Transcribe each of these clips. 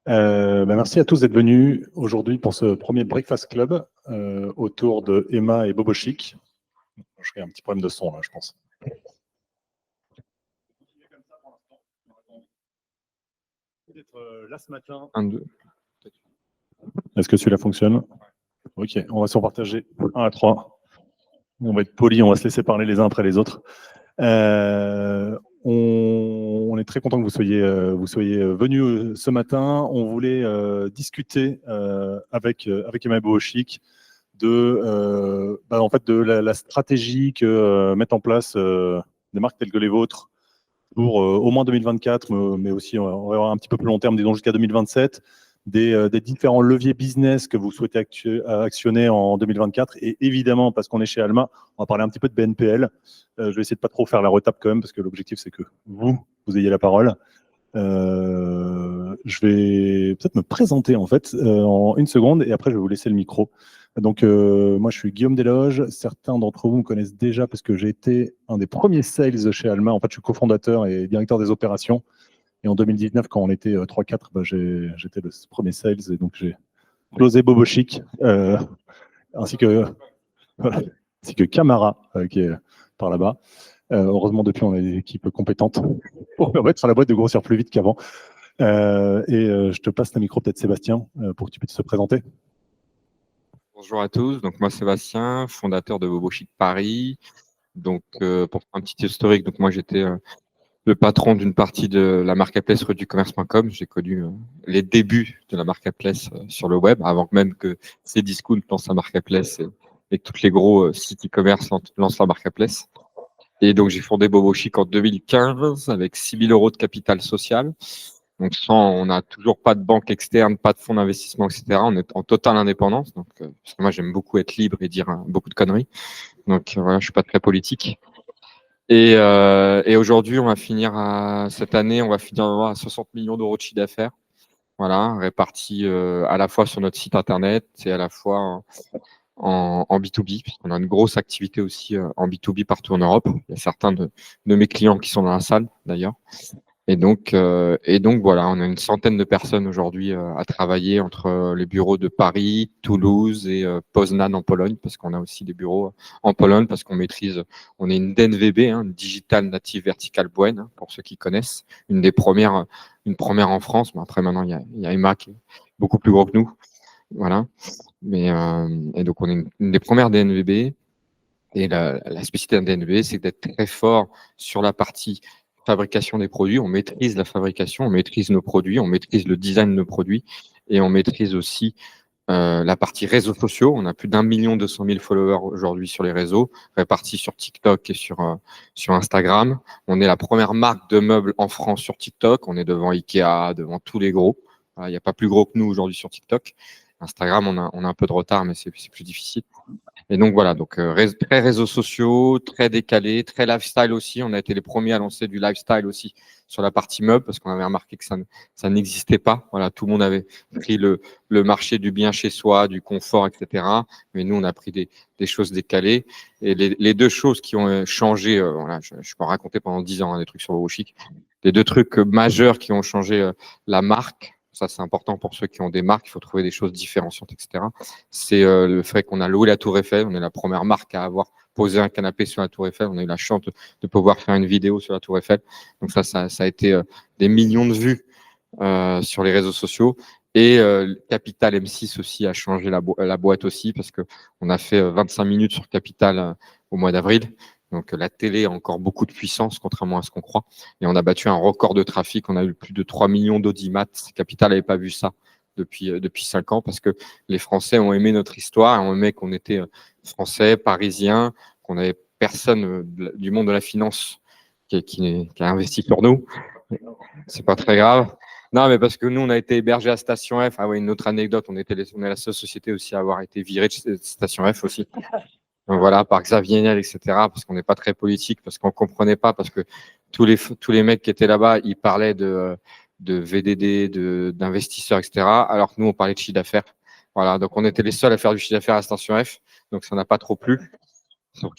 Merci à tous d'être venus aujourd'hui pour ce premier Breakfast Club autour de Emma et Bobo Chic. J'ai un petit problème de son là, je pense. Là ce matin. 1, 2. Est-ce que celui-là fonctionne? Ok, on va s'en partager 1 à 3. On va être poli, on va se laisser parler les uns après les autres. On est très content que vous soyez venus ce matin. On voulait discuter avec Emma et Bobo Chic de la stratégie que mettent en place des marques telles que les vôtres pour au moins 2024, mais aussi on va avoir un petit peu plus long terme, disons jusqu'à 2027, des différents leviers business que vous souhaitez actionner en 2024. Et évidemment, parce qu'on est chez Alma, on va parler un petit peu de BNPL. Je vais essayer de pas trop faire la retape quand même, parce que l'objectif, c'est que vous ayez la parole. Je vais peut-être me présenter en fait en 1 seconde, et après, je vais vous laisser le micro. Donc, moi, je suis Guillaume Desloges. Certains d'entre vous me connaissent déjà parce que j'ai été un des premiers sales chez Alma. En fait, je suis cofondateur et directeur des opérations. Et en 2019, quand on était 3-4, j'étais le premier sales. Et donc, j'ai closé Bobo Chic, ainsi que Camara, qui est par là-bas. Heureusement, depuis, on a des équipes compétentes pour permettre à la boîte de grossir plus vite qu'avant. Je te passe le micro, peut-être Sébastien, pour que tu puisses te présenter. Bonjour à tous, donc moi Sébastien, fondateur de Bobo Chic Paris. Donc pour faire un petit historique, donc moi j'étais le patron d'une partie de la marketplace rue-du-commerce.com. J'ai connu les débuts de la marketplace sur le web, avant même que Cdiscount lance la marketplace et que tous les gros sites e-commerce lancent la marketplace. Et donc j'ai fondé Bobo Chic en 2015 avec 6 000 € de capital social. Donc, on n'a toujours pas de banque externe, pas de fonds d'investissement, etc. On est en totale indépendance. Donc, parce que moi, j'aime beaucoup être libre et dire beaucoup de conneries. Donc, voilà, je suis pas très politique. Et aujourd'hui, cette année, on va finir à 60 millions d'euros de chiffre d'affaires. Voilà, répartis à la fois sur notre site internet et à la fois en B2B, puisqu'on a une grosse activité aussi en B2B partout en Europe. Il y a certains de mes clients qui sont dans la salle, d'ailleurs. Et donc voilà, on a une centaine de personnes aujourd'hui à travailler entre les bureaux de Paris, Toulouse et Poznań en Pologne, parce qu'on a aussi des bureaux en Pologne, parce on est une DNVB, hein, Digital Native Vertical Brand, hein, pour ceux qui connaissent, une première en France. Mais après maintenant il y a Emma qui est beaucoup plus gros que nous, voilà. Et donc on est une des premières DNVB. Et la spécificité d'un DNVB, c'est d'être très fort sur la partie fabrication des produits. On maîtrise la fabrication, on maîtrise nos produits, on maîtrise le design de nos produits et on maîtrise aussi la partie réseaux sociaux. On a plus d'1 200 000 followers aujourd'hui sur les réseaux, répartis sur TikTok et sur Instagram. On est la première marque de meubles en France sur TikTok. On est devant Ikea, devant tous les gros. Il n'y a pas plus gros que nous aujourd'hui sur TikTok. Instagram, on a un peu de retard, mais c'est plus difficile. Et donc voilà, donc très réseaux sociaux, très décalés, très lifestyle aussi. On a été les premiers à lancer du lifestyle aussi sur la partie meuble parce qu'on avait remarqué que ça n'existait pas. Voilà, tout le monde avait pris le marché du bien chez soi, du confort, etc. Mais nous, on a pris des choses décalées. Et les deux choses qui ont changé, voilà, je peux en raconter pendant 10 ans des trucs sur Bobo Chic. Les deux trucs majeurs qui ont changé la marque. Ça, c'est important pour ceux qui ont des marques. Il faut trouver des choses différenciantes, etc. C'est le fait qu'on a loué la Tour Eiffel. On est la première marque à avoir posé un canapé sur la Tour Eiffel. On a eu la chance de pouvoir faire une vidéo sur la Tour Eiffel. Donc ça a été des millions de vues sur les réseaux sociaux. Et Capital M6 aussi a changé la boîte aussi parce qu'on a fait 25 minutes sur Capital au mois d'avril. Donc la télé a encore beaucoup de puissance, contrairement à ce qu'on croit. Et on a battu un record de trafic. On a eu plus de 3 millions d'audimat. Capital n'avait pas vu ça depuis 5 ans parce que les Français ont aimé notre histoire, ont aimé qu'on était Français, Parisiens, qu'on avait personne du monde de la finance qui a investi sur nous. C'est pas très grave. Non, mais parce que nous, on a été hébergé à Station F. Ah ouais, une autre anecdote, on est la seule société aussi à avoir été virée de Station F aussi. Donc voilà, par Xavier Niel, etc. Parce qu'on n'est pas très politique, parce qu'on comprenait pas, parce que tous les mecs qui étaient là-bas, ils parlaient de VDD, d'investisseurs, etc. Alors que nous, on parlait de chiffre d'affaires. Voilà, donc on était les seuls à faire du chiffre d'affaires à Station F. Donc ça n'a pas trop plu. Donc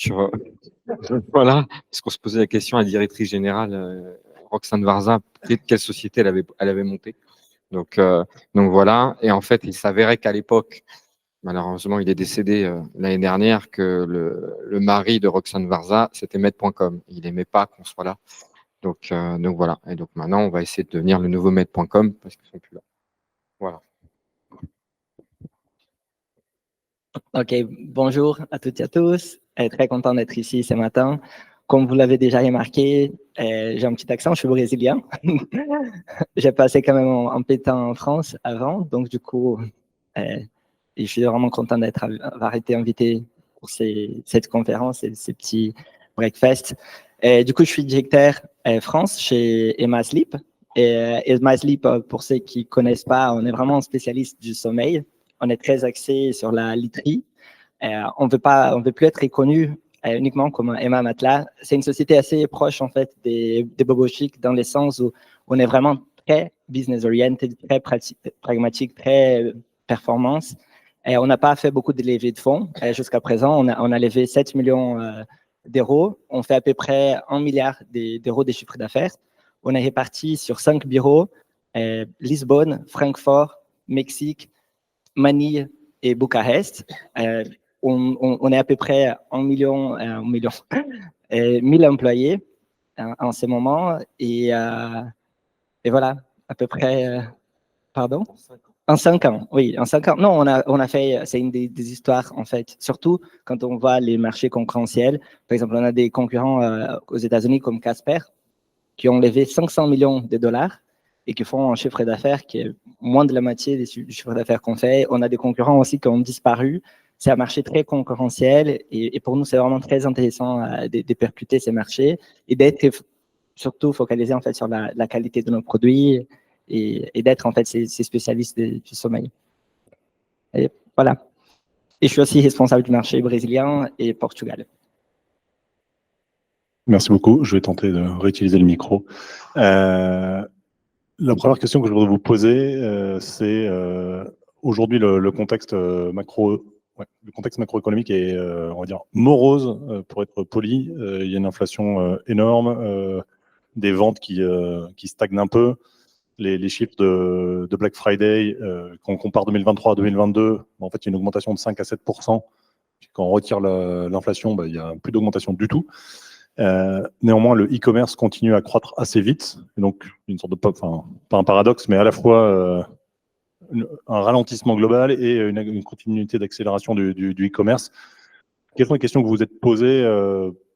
voilà, parce qu'on se posait la question à la directrice générale, Roxane Varza, quelle société elle avait montée. Donc voilà. Et en fait, il s'avérait qu'à l'époque, malheureusement, il est décédé l'année dernière, que le mari de Roxane Varza, c'était Med.com. Il n'aimait pas qu'on soit là. Donc voilà. Et donc maintenant, on va essayer de devenir le nouveau Med.com parce qu'ils sont plus là. Voilà. Ok, bonjour à toutes et à tous. Très content d'être ici ce matin. Comme vous l'avez déjà remarqué, j'ai un petit accent, je suis brésilien. J'ai passé quand même un peu de temps en France avant, donc du coup, je suis vraiment content d'avoir été invité pour cette conférence et ces petits breakfasts. Du coup, je suis directeur France chez Emma Sleep. Et Emma Sleep, pour ceux qui ne connaissent pas, on est vraiment un spécialiste du sommeil. On est très axé sur la literie. On ne veut plus être reconnu uniquement comme Emma Matelas. C'est une société assez proche en fait des Bobo Chic dans le sens où on est vraiment très business oriented, très pragmatique, très performance. Et on n'a pas fait beaucoup de levées de fonds jusqu'à présent. On a levé 7 millions d'euros. On fait à peu près 1 milliard d'euros de chiffre d'affaires. On est réparti sur 5 bureaux, Lisbonne, Francfort, Mexique, Manille et Bucarest. On est à peu près 1 million, 1000 employés en ce moment. Et voilà, à peu près, pardon? En 5 ans, oui, en 5 ans. Non, on a fait, c'est une des histoires, en fait, surtout quand on voit les marchés concurrentiels. Par exemple, on a des concurrents aux États-Unis comme Casper qui ont levé 500 millions de dollars et qui font un chiffre d'affaires qui est moins de la moitié du chiffre d'affaires qu'on fait. On a des concurrents aussi qui ont disparu. C'est un marché très concurrentiel et pour nous, c'est vraiment très intéressant de percuter ces marchés et d'être surtout focalisé en fait sur la qualité de nos produits et d'être en fait ces spécialistes du sommeil. Et voilà. Et je suis aussi responsable du marché brésilien et Portugal. Merci beaucoup. Je vais tenter de réutiliser le micro. La première question que je voudrais vous poser, c'est aujourd'hui le contexte le contexte macroéconomique est, on va dire, morose, pour être poli. Il y a une inflation énorme, des ventes qui stagnent un peu. Les chiffres de Black Friday, quand on compare 2023 à 2022, en fait, il y a une augmentation de 5 à 7%. Quand on retire l'inflation, il n'y a plus d'augmentation du tout. Néanmoins, le e-commerce continue à croître assez vite. Et donc, une sorte de pas un paradoxe, mais à la fois un ralentissement global et une continuité d'accélération du e-commerce. Quelles sont les questions que vous vous êtes posées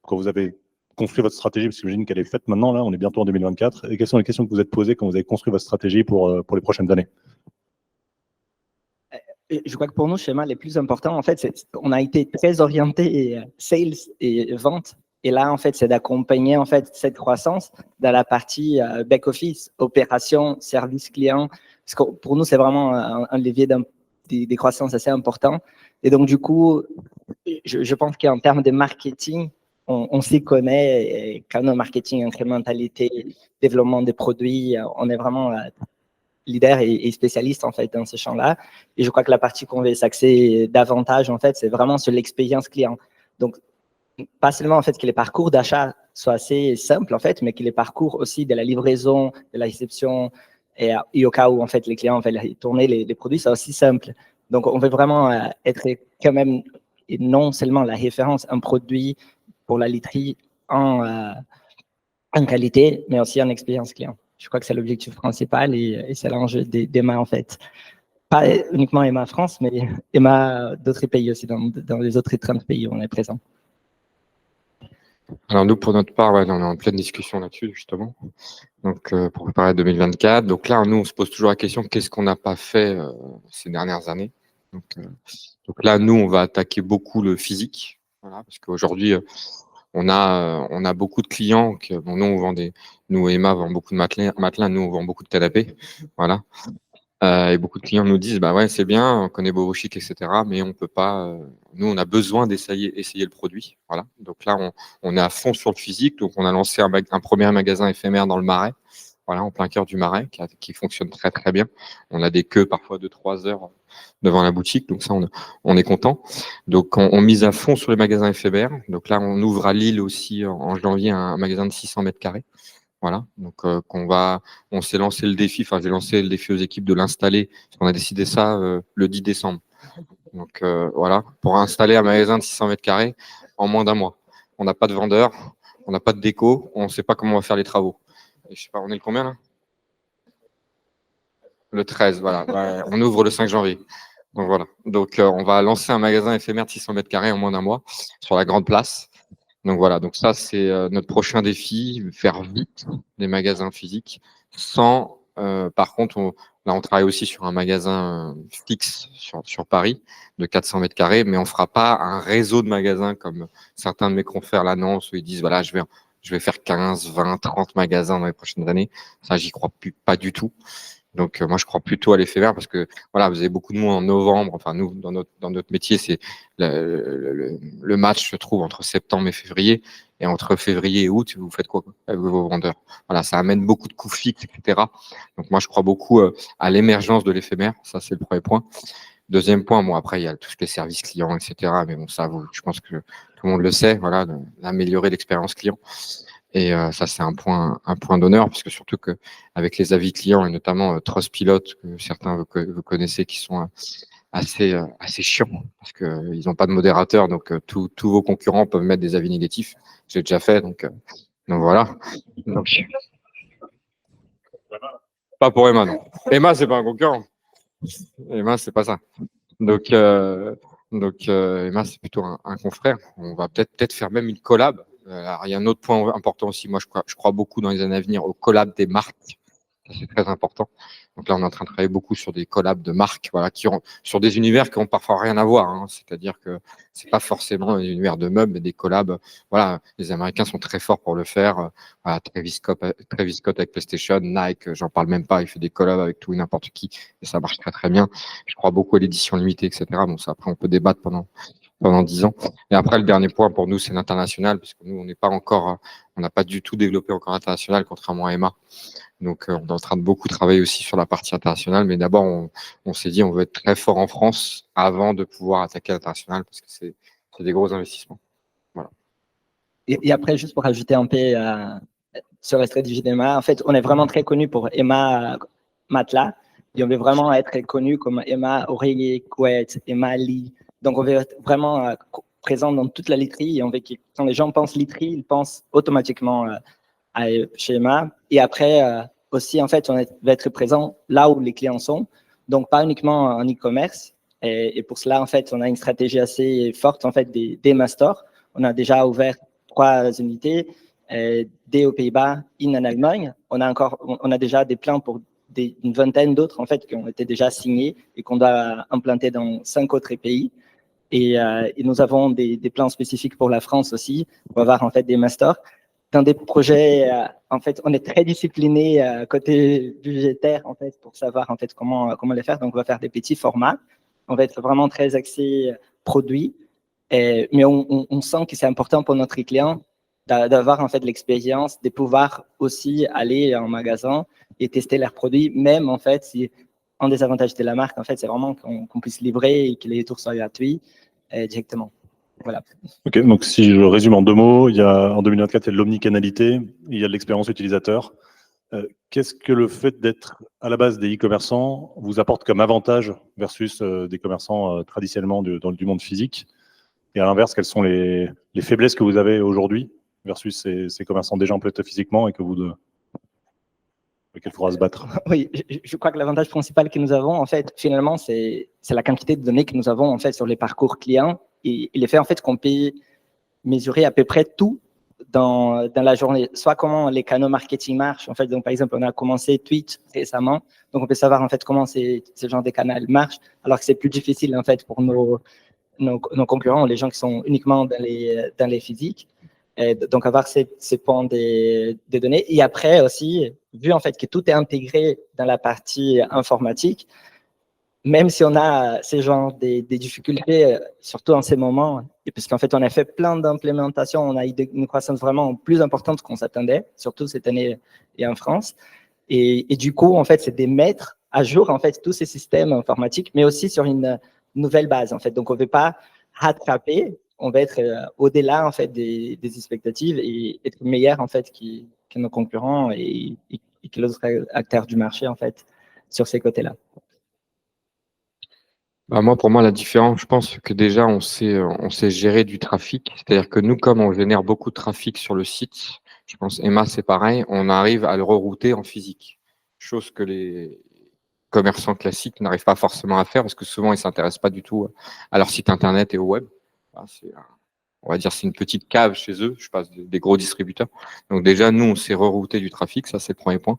quand vous avez construit votre stratégie? Parce que j'imagine qu'elle est faite maintenant, là, on est bientôt en 2024. Et quelles sont les questions que vous vous êtes posées quand vous avez construit votre stratégie pour les prochaines années? Je crois que pour nous, le schéma les plus importants, en fait, on a été très orienté sales et vente. Et là, en fait, c'est d'accompagner en fait cette croissance dans la partie back-office, opération, service client. Parce que pour nous, c'est vraiment un levier des croissances assez important. Et donc, du coup, je pense qu'en termes de marketing, on s'y connaît. Canal marketing, incrémentalité, développement des produits, on est vraiment leader et spécialiste en fait dans ce champ-là. Et je crois que la partie qu'on veut s'axer davantage en fait, c'est vraiment sur l'expérience client. Donc, pas seulement en fait que les parcours d'achat soient assez simples en fait, mais que les parcours aussi de la livraison, de la réception et au cas où en fait les clients veulent tourner les produits, c'est aussi simple. Donc, on veut vraiment être quand même et non seulement la référence, un produit pour la literie en qualité, mais aussi en expérience client. Je crois que c'est l'objectif principal et c'est l'enjeu d'Emma en fait. Pas uniquement Emma France, mais Emma d'autres pays aussi, dans les autres 30 pays où on est présent. Alors nous, pour notre part, on est en pleine discussion là-dessus, justement. Donc, pour préparer 2024. Donc là, nous, on se pose toujours la question, qu'est-ce qu'on n'a pas fait ces dernières années? Donc là, nous, on va attaquer beaucoup le physique. Voilà, parce qu'aujourd'hui, on a beaucoup de clients. Nous, Emma, vend beaucoup de matelas, nous, on vend beaucoup de canapés. Voilà. Et beaucoup de clients nous disent, bah ouais, c'est bien, on connaît Bobo Chic, etc., mais on peut pas. Nous, on a besoin essayer le produit. Voilà. Donc là, on est à fond sur le physique. Donc, on a lancé un premier magasin éphémère dans le Marais. Voilà, en plein cœur du Marais, qui fonctionne très très bien. On a des queues parfois de 3 heures devant la boutique, donc ça on est content. Donc on mise à fond sur les magasins éphémères. Donc là on ouvre à Lille aussi en janvier un magasin de 600 mètres carrés. Voilà, donc on s'est lancé le défi, enfin j'ai lancé le défi aux équipes de l'installer, parce qu'on a décidé ça le 10 décembre. Donc voilà, pour installer un magasin de 600 mètres carrés en moins d'un mois. On n'a pas de vendeur, on n'a pas de déco, on ne sait pas comment on va faire les travaux. Et je sais pas, on est le combien là? Le 13, voilà. Ouais, on ouvre le 5 janvier. Donc voilà. Donc on va lancer un magasin éphémère de 600 mètres carrés en moins d'un mois sur la grande place. Donc voilà, donc ça c'est notre prochain défi, faire vite des magasins physiques sans, par contre, là on travaille aussi sur un magasin fixe sur Paris de 400 mètres carrés, mais on fera pas un réseau de magasins comme certains de mes confrères l'annoncent où ils disent voilà, je vais faire 15, 20, 30 magasins dans les prochaines années. Ça, j'y crois pas du tout. Donc, moi, je crois plutôt à l'éphémère parce que, voilà, vous avez beaucoup de monde en novembre. Enfin, nous, dans notre métier, c'est le match se trouve entre septembre et février. Et entre février et août, vous faites quoi avec vos vendeurs? Voilà, ça amène beaucoup de coûts fixes, etc. Donc, moi, je crois beaucoup à l'émergence de l'éphémère. Ça, c'est le premier point. Deuxième point, bon, après, il y a tous les services clients, etc. Mais bon, ça, je pense que tout le monde le sait, voilà, d'améliorer l'expérience client. Et ça, c'est un point d'honneur, parce que surtout que avec les avis clients et notamment Trustpilot, que certains vous connaissez, qui sont assez chiants, parce qu'ils n'ont pas de modérateur, donc tous vos concurrents peuvent mettre des avis négatifs. J'ai déjà fait, donc voilà. Donc, pas pour Emma, non. Emma, c'est pas un concurrent. Emma, c'est pas ça. Donc Emma, c'est plutôt un confrère. On va peut-être faire même une collab. Alors, il y a un autre point important aussi. Moi, je crois beaucoup dans les années à venir au collab des marques. Ça, c'est très important. Donc là, on est en train de travailler beaucoup sur des collabs de marques, voilà, sur des univers qui ont parfois rien à voir. Hein. C'est-à-dire que c'est pas forcément un univers de meubles, mais des collabs. Voilà, les Américains sont très forts pour le faire. Voilà, Travis Scott avec PlayStation, Nike, j'en parle même pas. Il fait des collabs avec tout et n'importe qui, et ça marche très très bien. Je crois beaucoup à l'édition limitée, etc. Bon, ça, après, on peut débattre pendant 10 ans. Et après, le dernier point pour nous, c'est l'international, parce que nous, on n'a pas du tout développé encore l'international, contrairement à Emma. Donc, on est en train de beaucoup travailler aussi sur la partie internationale. Mais d'abord, on s'est dit, on veut être très fort en France avant de pouvoir attaquer l'international, parce que c'est des gros investissements. Voilà. Et après, juste pour ajouter un peu sur la stratégie d'Emma, en fait, on est vraiment très connu pour Emma Matelas. Et on veut vraiment être connu comme Emma Oreiller, Couette, Emma Lee. Donc, on veut être vraiment présent dans toute la literie. Et on veut que quand les gens pensent literie, ils pensent automatiquement chez Emma. Et après, aussi, en fait, on va être présent là où les clients sont. Donc, pas uniquement en e-commerce. Et pour cela, en fait, on a une stratégie assez forte, en fait, des Emma Store. On a déjà ouvert 3 unités, des aux Pays-Bas, en Allemagne. On a déjà des plans pour une vingtaine d'autres, en fait, qui ont été déjà signés et qu'on doit implanter dans 5 autres pays. Et nous avons des plans spécifiques pour la France aussi. On va avoir, en fait, des masters. Dans des projets, en fait, on est très discipliné côté budgétaire, en fait, pour savoir, en fait, comment les faire. Donc, on va faire des petits formats. On va être vraiment très axé produit. Mais on sent que c'est important pour notre client d'avoir en fait l'expérience, de pouvoir aussi aller en magasin et tester leurs produits, même en fait, si un des avantages de la marque, en fait, c'est vraiment qu'on puisse livrer et que les retours soient gratuits directement. Voilà. Ok, donc si je résume en 2 mots, en 2024, il y a de l'omnicanalité, il y a de l'expérience utilisateur. Qu'est-ce que le fait d'être à la base des e-commerçants vous apporte comme avantage versus des commerçants traditionnellement du monde physique? Et à l'inverse, quelles sont les faiblesses que vous avez aujourd'hui versus ces commerçants déjà implantés physiquement et lesquels il faudra se battre? Oui, je crois que l'avantage principal que nous avons, en fait, finalement, c'est la quantité de données que nous avons en fait sur les parcours clients et le fait en fait qu'on peut mesurer à peu près tout dans la journée, soit comment les canaux marketing marchent. En fait, donc par exemple, on a commencé Twitch récemment, donc on peut savoir en fait comment ce genre de canal marche, alors que c'est plus difficile en fait pour nos concurrents, les gens qui sont uniquement dans les physiques. Et donc, avoir ces points des données. Et après aussi, vu en fait que tout est intégré dans la partie informatique, même si on a ces genres des difficultés, surtout en ces moments, et puisqu'en fait, on a fait plein d'implémentations, on a eu une croissance vraiment plus importante qu'on s'attendait, surtout cette année et en France. Et du coup, en fait, c'est de mettre à jour en fait tous ces systèmes informatiques, mais aussi sur une nouvelle base en fait. Donc, on ne veut pas rattraper on va être au-delà en fait des expectatives et être meilleur en fait que nos concurrents et que les autres acteurs du marché en fait sur ces côtés-là. Bah, pour moi, la différence, je pense que déjà, on sait gérer du trafic. C'est-à-dire que nous, comme on génère beaucoup de trafic sur le site, je pense Emma, c'est pareil, on arrive à le rerouter en physique. Chose que les commerçants classiques n'arrivent pas forcément à faire parce que souvent, ils s'intéressent pas du tout à leur site internet et au web. On va dire, c'est une petite cave chez eux. Je passe des gros distributeurs. Donc déjà, nous, on sait rerouter du trafic. Ça, c'est le premier point.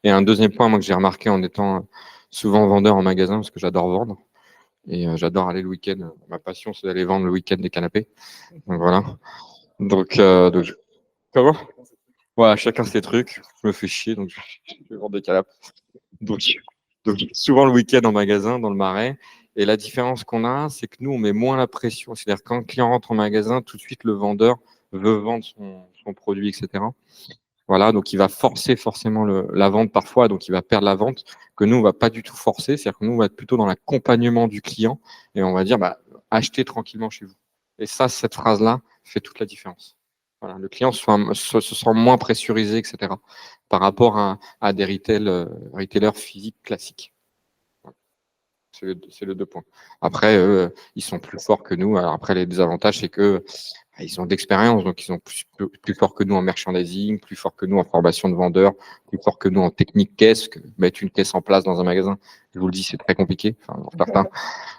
Et un deuxième point, moi, que j'ai remarqué en étant souvent vendeur en magasin, parce que j'adore vendre. Et j'adore aller le week-end. Ma passion, c'est d'aller vendre le week-end des canapés. Donc voilà. Donc comment? Voilà, chacun ses trucs. Je me fais chier, donc je vais vendre des canapés. Donc, donc souvent le week-end en magasin, dans le Marais. Et la différence qu'on a, c'est que nous, on met moins la pression. C'est-à-dire quand le client rentre en magasin, tout de suite, le vendeur veut vendre son produit, etc. Voilà, donc il va forcer forcément la vente parfois, donc il va perdre la vente, que nous, on va pas du tout forcer, c'est-à-dire que nous, on va être plutôt dans l'accompagnement du client et on va dire, bah, achetez tranquillement chez vous. Et ça, cette phrase-là fait toute la différence. Voilà, le client se sent moins pressurisé, etc., par rapport à des retailers physiques classiques. Voilà. C'est le deux points. Après, eux, ils sont plus forts que nous. Alors après, les désavantages, c'est que ils ont d'expérience, donc ils sont plus forts que nous en merchandising, plus forts que nous en formation de vendeurs, plus forts que nous en technique caisse. Mettre une caisse en place dans un magasin, je vous le dis, c'est très compliqué. Enfin, pour certains,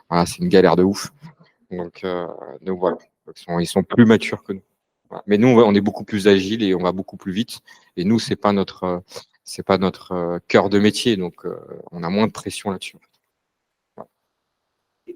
voilà, c'est une galère de ouf. Donc voilà, ils sont plus matures que nous. Voilà. Mais nous, on est beaucoup plus agile et on va beaucoup plus vite. Et nous, c'est pas notre cœur de métier, donc on a moins de pression là-dessus.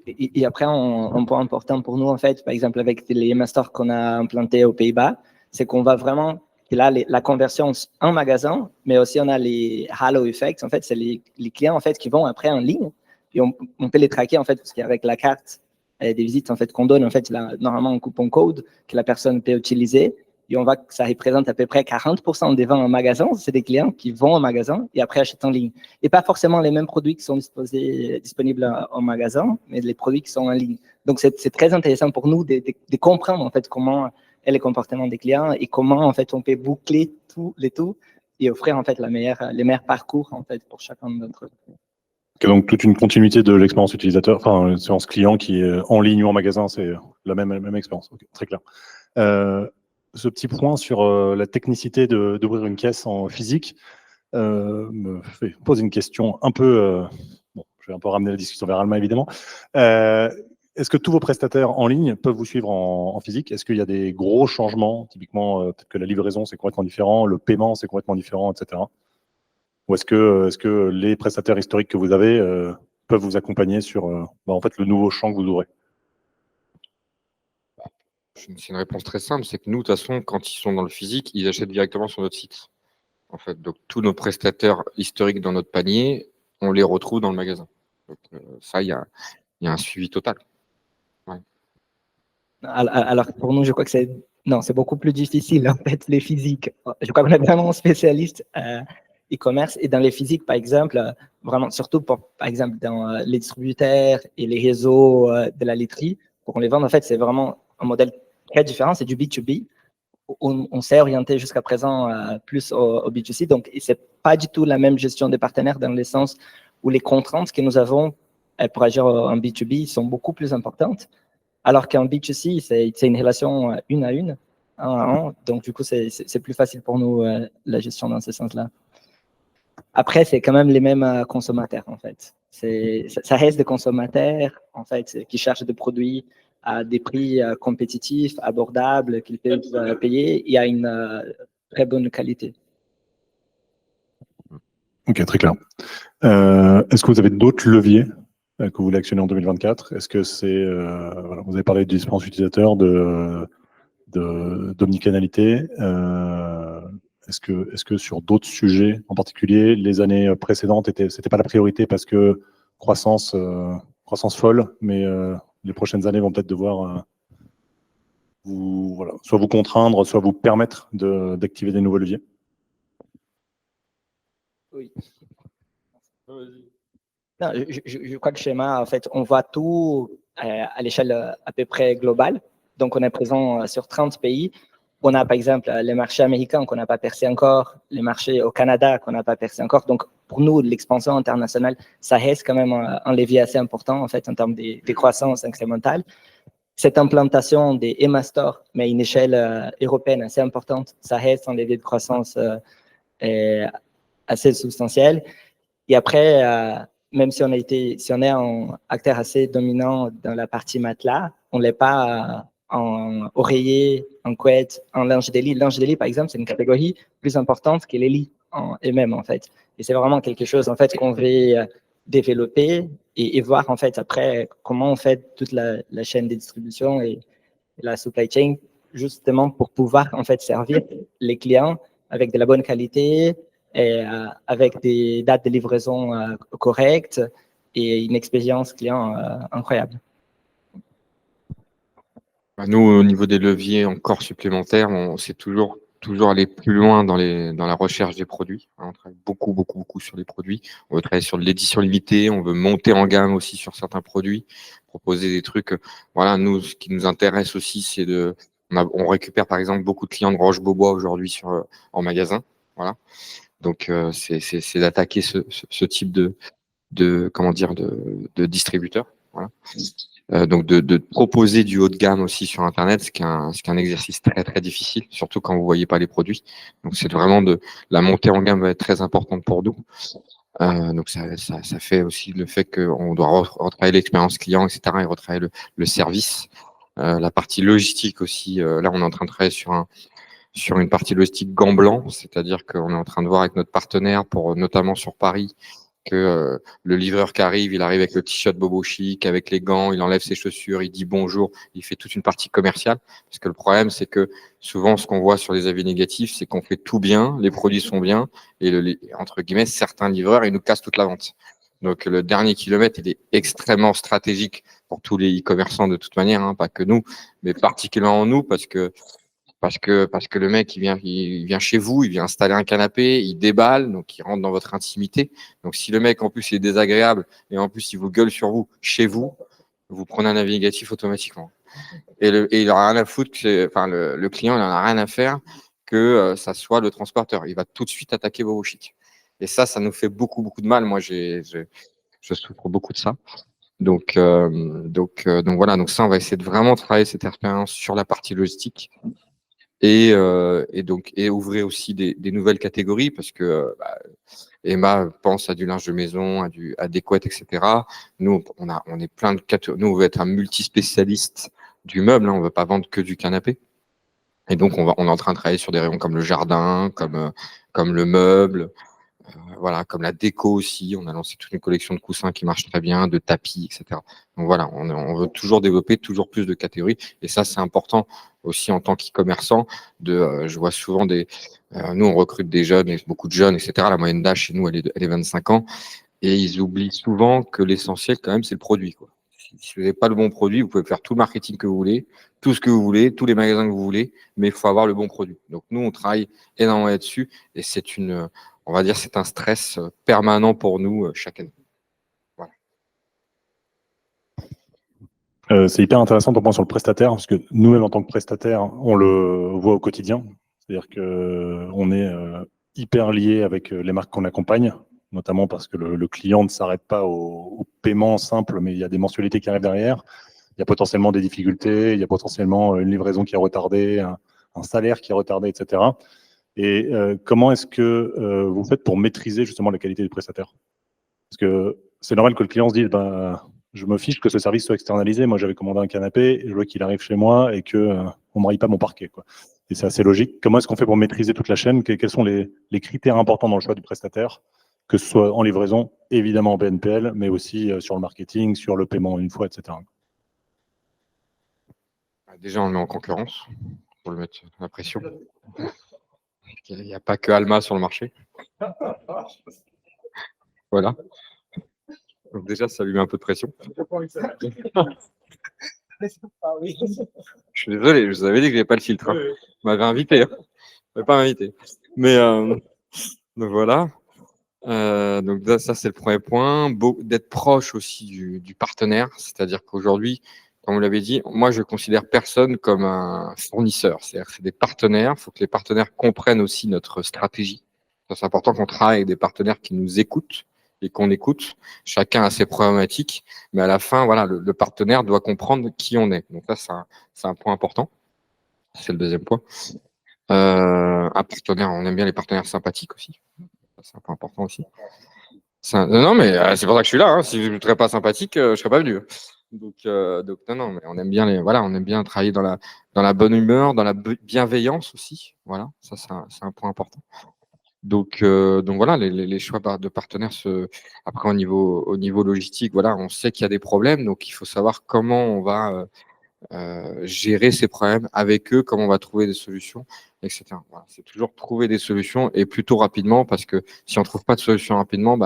Et après, un point important pour nous, en fait, par exemple, avec les masters qu'on a implantés aux Pays-Bas, c'est qu'on va vraiment, là, la conversion en magasin, mais aussi on a les halo effects. En fait, c'est les clients, en fait, qui vont après en ligne. Et on peut les traquer, en fait, parce qu'avec la carte des visites, en fait, qu'on donne, en fait, il y a normalement un coupon code que la personne peut utiliser. Et on voit que ça représente à peu près 40% des ventes en magasin. C'est des clients qui vont en magasin et après achètent en ligne. Et pas forcément les mêmes produits qui sont disponibles en magasin, mais les produits qui sont en ligne. Donc, c'est très intéressant pour nous de comprendre, en fait, comment est le comportement des clients et comment, en fait, on peut boucler tout et offrir, en fait, les meilleurs parcours, en fait, pour chacun d'entre eux. Okay, donc, toute une continuité de l'expérience utilisateur, enfin, l'expérience client qui est en ligne ou en magasin, c'est la même expérience. Okay, très clair. Ce petit point sur la technicité d'ouvrir une caisse en physique me fait poser une question un peu. Bon, je vais un peu ramener la discussion vers Alma, évidemment. Est-ce que tous vos prestataires en ligne peuvent vous suivre en physique? Est-ce qu'il y a des gros changements? Typiquement, peut-être que la livraison, c'est complètement différent, le paiement, c'est complètement différent, etc. Ou est-ce que les prestataires historiques que vous avez peuvent vous accompagner sur en fait, le nouveau champ que vous ouvrez? C'est une réponse très simple, c'est que nous, de toute façon, quand ils sont dans le physique, ils achètent directement sur notre site. En fait, donc tous nos prestataires historiques dans notre panier, on les retrouve dans le magasin. Donc, ça, il y a un suivi total. Ouais. Alors pour nous, je crois que c'est beaucoup plus difficile, en fait, les physiques. Je crois qu'on est vraiment spécialiste e-commerce et dans les physiques, par exemple, vraiment, surtout par exemple, dans les distributeurs et les réseaux de la laiterie, pour qu'on les vende, en fait, c'est vraiment un modèle très différent, c'est du B2B. On s'est orienté jusqu'à présent plus au B2C, donc c'est pas du tout la même gestion des partenaires dans le sens où les contraintes que nous avons pour agir en B2B sont beaucoup plus importantes. Alors qu'en B2C, c'est une relation une à une, un à un. Donc, du coup, c'est plus facile pour nous, la gestion dans ce sens-là. Après, c'est quand même les mêmes consommateurs, en fait. Ça reste des consommateurs, en fait, qui cherchent des produits à des prix compétitifs, abordables, qu'ils peuvent payer et à une très bonne qualité. Ok, très clair. Est-ce que vous avez d'autres leviers que vous voulez actionner en 2024? Est-ce que c'est, voilà, vous avez parlé de l'expérience utilisateur, d'omnicanalité. Est-ce que sur d'autres sujets en particulier, les années précédentes, c'était pas la priorité parce que croissance folle, mais les prochaines années vont peut-être devoir soit vous contraindre, soit vous permettre d'activer des nouveaux leviers? Oui. Non, je crois que chez Emma, en fait, on voit tout à l'échelle à peu près globale. Donc, on est présent sur 30 pays. On a, par exemple, les marchés américains qu'on n'a pas percé encore, les marchés au Canada qu'on n'a pas percé encore. Donc, pour nous, l'expansion internationale, ça reste quand même un levier assez important, en fait, en termes de croissance incrémentale. Cette implantation des EMA Store, mais à une échelle européenne assez importante, ça reste un levier de croissance assez substantiel. Et après, même si on est un acteur assez dominant dans la partie matelas, on ne l'est pas en oreiller, en couette, en linge de lit. Le linge de lit, par exemple, c'est une catégorie plus importante que les lits eux-mêmes, en fait. Et c'est vraiment quelque chose, en fait, qu'on veut développer et voir, en fait, après, comment on fait toute la chaîne de distribution et la supply chain, justement pour pouvoir, en fait, servir les clients avec de la bonne qualité, et avec des dates de livraison correctes et une expérience client incroyable. Nous, au niveau des leviers encore supplémentaires, on sait toujours aller plus loin dans la recherche des produits. On travaille beaucoup sur les produits. On veut travailler sur de l'édition limitée. On veut monter en gamme aussi sur certains produits, proposer des trucs. Voilà, nous, ce qui nous intéresse aussi, c'est on récupère par exemple beaucoup de clients de Roche-Beaubois aujourd'hui en magasin. Voilà. Donc, c'est d'attaquer ce type de distributeur. Voilà. Donc, de proposer du haut de gamme aussi sur Internet, ce qui est un exercice très difficile, surtout quand vous voyez pas les produits. Donc, c'est vraiment la montée en gamme va être très importante pour nous. Donc, ça fait aussi le fait qu'on doit retravailler l'expérience client, etc., et retravailler le service. La partie logistique aussi. Là, on est en train de travailler sur une partie logistique gant blanc, c'est-à-dire qu'on est en train de voir avec notre partenaire, notamment sur Paris, que le livreur qui arrive, il arrive avec le t-shirt Bobo Chic, avec les gants, il enlève ses chaussures, il dit bonjour, il fait toute une partie commerciale. Parce que le problème, c'est que souvent, ce qu'on voit sur les avis négatifs, c'est qu'on fait tout bien, les produits sont bien, et entre guillemets, certains livreurs, ils nous cassent toute la vente. Donc, le dernier kilomètre, il est extrêmement stratégique pour tous les e-commerçants de toute manière, hein, pas que nous, mais particulièrement nous, parce que le mec, il vient chez vous, il vient installer un canapé, il déballe, donc il rentre dans votre intimité. Donc, si le mec, en plus, il est désagréable et en plus, il vous gueule sur vous, chez vous, vous prenez un avis négatif automatiquement. Et il n'aura rien à foutre, le client, il n'en a rien à faire que ça soit le transporteur. Il va tout de suite attaquer Bobo Chic. Et ça nous fait beaucoup de mal. Moi, je souffre beaucoup de ça. Donc voilà. Donc ça, on va essayer de vraiment travailler cette expérience sur la partie logistique. Et ouvrir aussi des nouvelles catégories parce que Emma pense à du linge de maison, à des couettes, etc. Nous, on est plein de catégories. Nous, on veut être un multispécialiste du meuble. Hein, on veut pas vendre que du canapé. Et donc, on est en train de travailler sur des rayons comme le jardin, comme le meuble. Voilà, comme la déco aussi, on a lancé toute une collection de coussins qui marche très bien, de tapis, etc. Donc voilà, on veut toujours développer toujours plus de catégories. Et ça, c'est important aussi en tant qu'e-commerçant. Je vois souvent nous, on recrute des jeunes, beaucoup de jeunes, etc. La moyenne d'âge chez nous, elle est 25 ans. Et ils oublient souvent que l'essentiel, quand même, c'est le produit, quoi. Si vous n'avez pas le bon produit, vous pouvez faire tout le marketing que vous voulez, tout ce que vous voulez, tous les magasins que vous voulez, mais il faut avoir le bon produit. Donc nous, on travaille énormément là-dessus et on va dire, c'est un stress permanent pour nous chaque année. Voilà. C'est hyper intéressant ton point sur le prestataire, parce que nous-mêmes, en tant que prestataire, on le voit au quotidien. C'est-à-dire qu'on est hyper lié avec les marques qu'on accompagne, notamment parce que le client ne s'arrête pas au paiement simple, mais il y a des mensualités qui arrivent derrière. Il y a potentiellement des difficultés, il y a potentiellement une livraison qui est retardée, un salaire qui est retardé, etc. Et comment est-ce que vous faites pour maîtriser justement la qualité du prestataire? Parce que c'est normal que le client se dise, je me fiche que ce service soit externalisé. Moi, j'avais commandé un canapé, et je veux qu'il arrive chez moi et qu'on ne me raye pas mon parquet, quoi. Et c'est assez logique. Comment est-ce qu'on fait pour maîtriser toute la chaîne? Quels sont les critères importants dans le choix du prestataire, que ce soit en livraison, évidemment en BNPL, mais aussi sur le marketing, sur le paiement une fois, etc. Déjà, on le met en concurrence pour le mettre la pression. Il n'y a pas que Alma sur le marché. Voilà. Donc déjà, ça lui met un peu de pression. Je suis désolé, je vous avais dit que je n'avais pas le filtre. Hein. Vous m'avez invité. Hein. Vous m'avez pas invité. Mais donc voilà. Donc ça, c'est le premier point. D'être proche aussi du partenaire. C'est-à-dire qu'aujourd'hui, comme vous l'avez dit, moi, je considère personne comme un fournisseur. C'est-à-dire que c'est des partenaires. Il faut que les partenaires comprennent aussi notre stratégie. Ça, c'est important qu'on travaille avec des partenaires qui nous écoutent et qu'on écoute. Chacun a ses problématiques, mais à la fin, voilà, le partenaire doit comprendre qui on est. Donc ça, c'est un point important. C'est le deuxième point. Un partenaire, on aime bien les partenaires sympathiques aussi. C'est un point important aussi. Non, mais c'est pour ça que je suis là. Hein. Si je ne serais pas sympathique, je ne serais pas venu. Donc non, mais on aime bien on aime bien travailler dans la bonne humeur, dans la bienveillance aussi. Voilà, ça c'est un point important. Donc voilà, les choix de partenaires après au niveau logistique, voilà, on sait qu'il y a des problèmes, donc il faut savoir comment on va gérer ces problèmes avec eux, comment on va trouver des solutions, etc. Voilà, c'est toujours trouver des solutions et plutôt rapidement, parce que si on trouve pas de solution rapidement,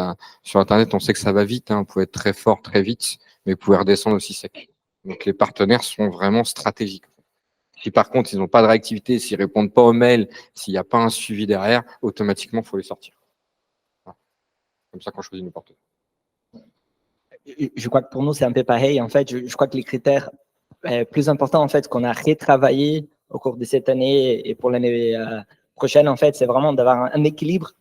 sur Internet, on sait que ça va vite, hein, on peut être très fort très vite, mais vous pouvez redescendre aussi sec. Donc les partenaires sont vraiment stratégiques. Si par contre, ils n'ont pas de réactivité, s'ils répondent pas aux mails, s'il n'y a pas un suivi derrière, automatiquement, il faut les sortir. Voilà. Comme ça qu'on choisit nos partenaires. Je crois que pour nous, c'est un peu pareil. En fait, je crois que les critères plus importants en fait, qu'on a retravaillé au cours de cette année et pour l'année prochaine, en fait, c'est vraiment d'avoir un équilibre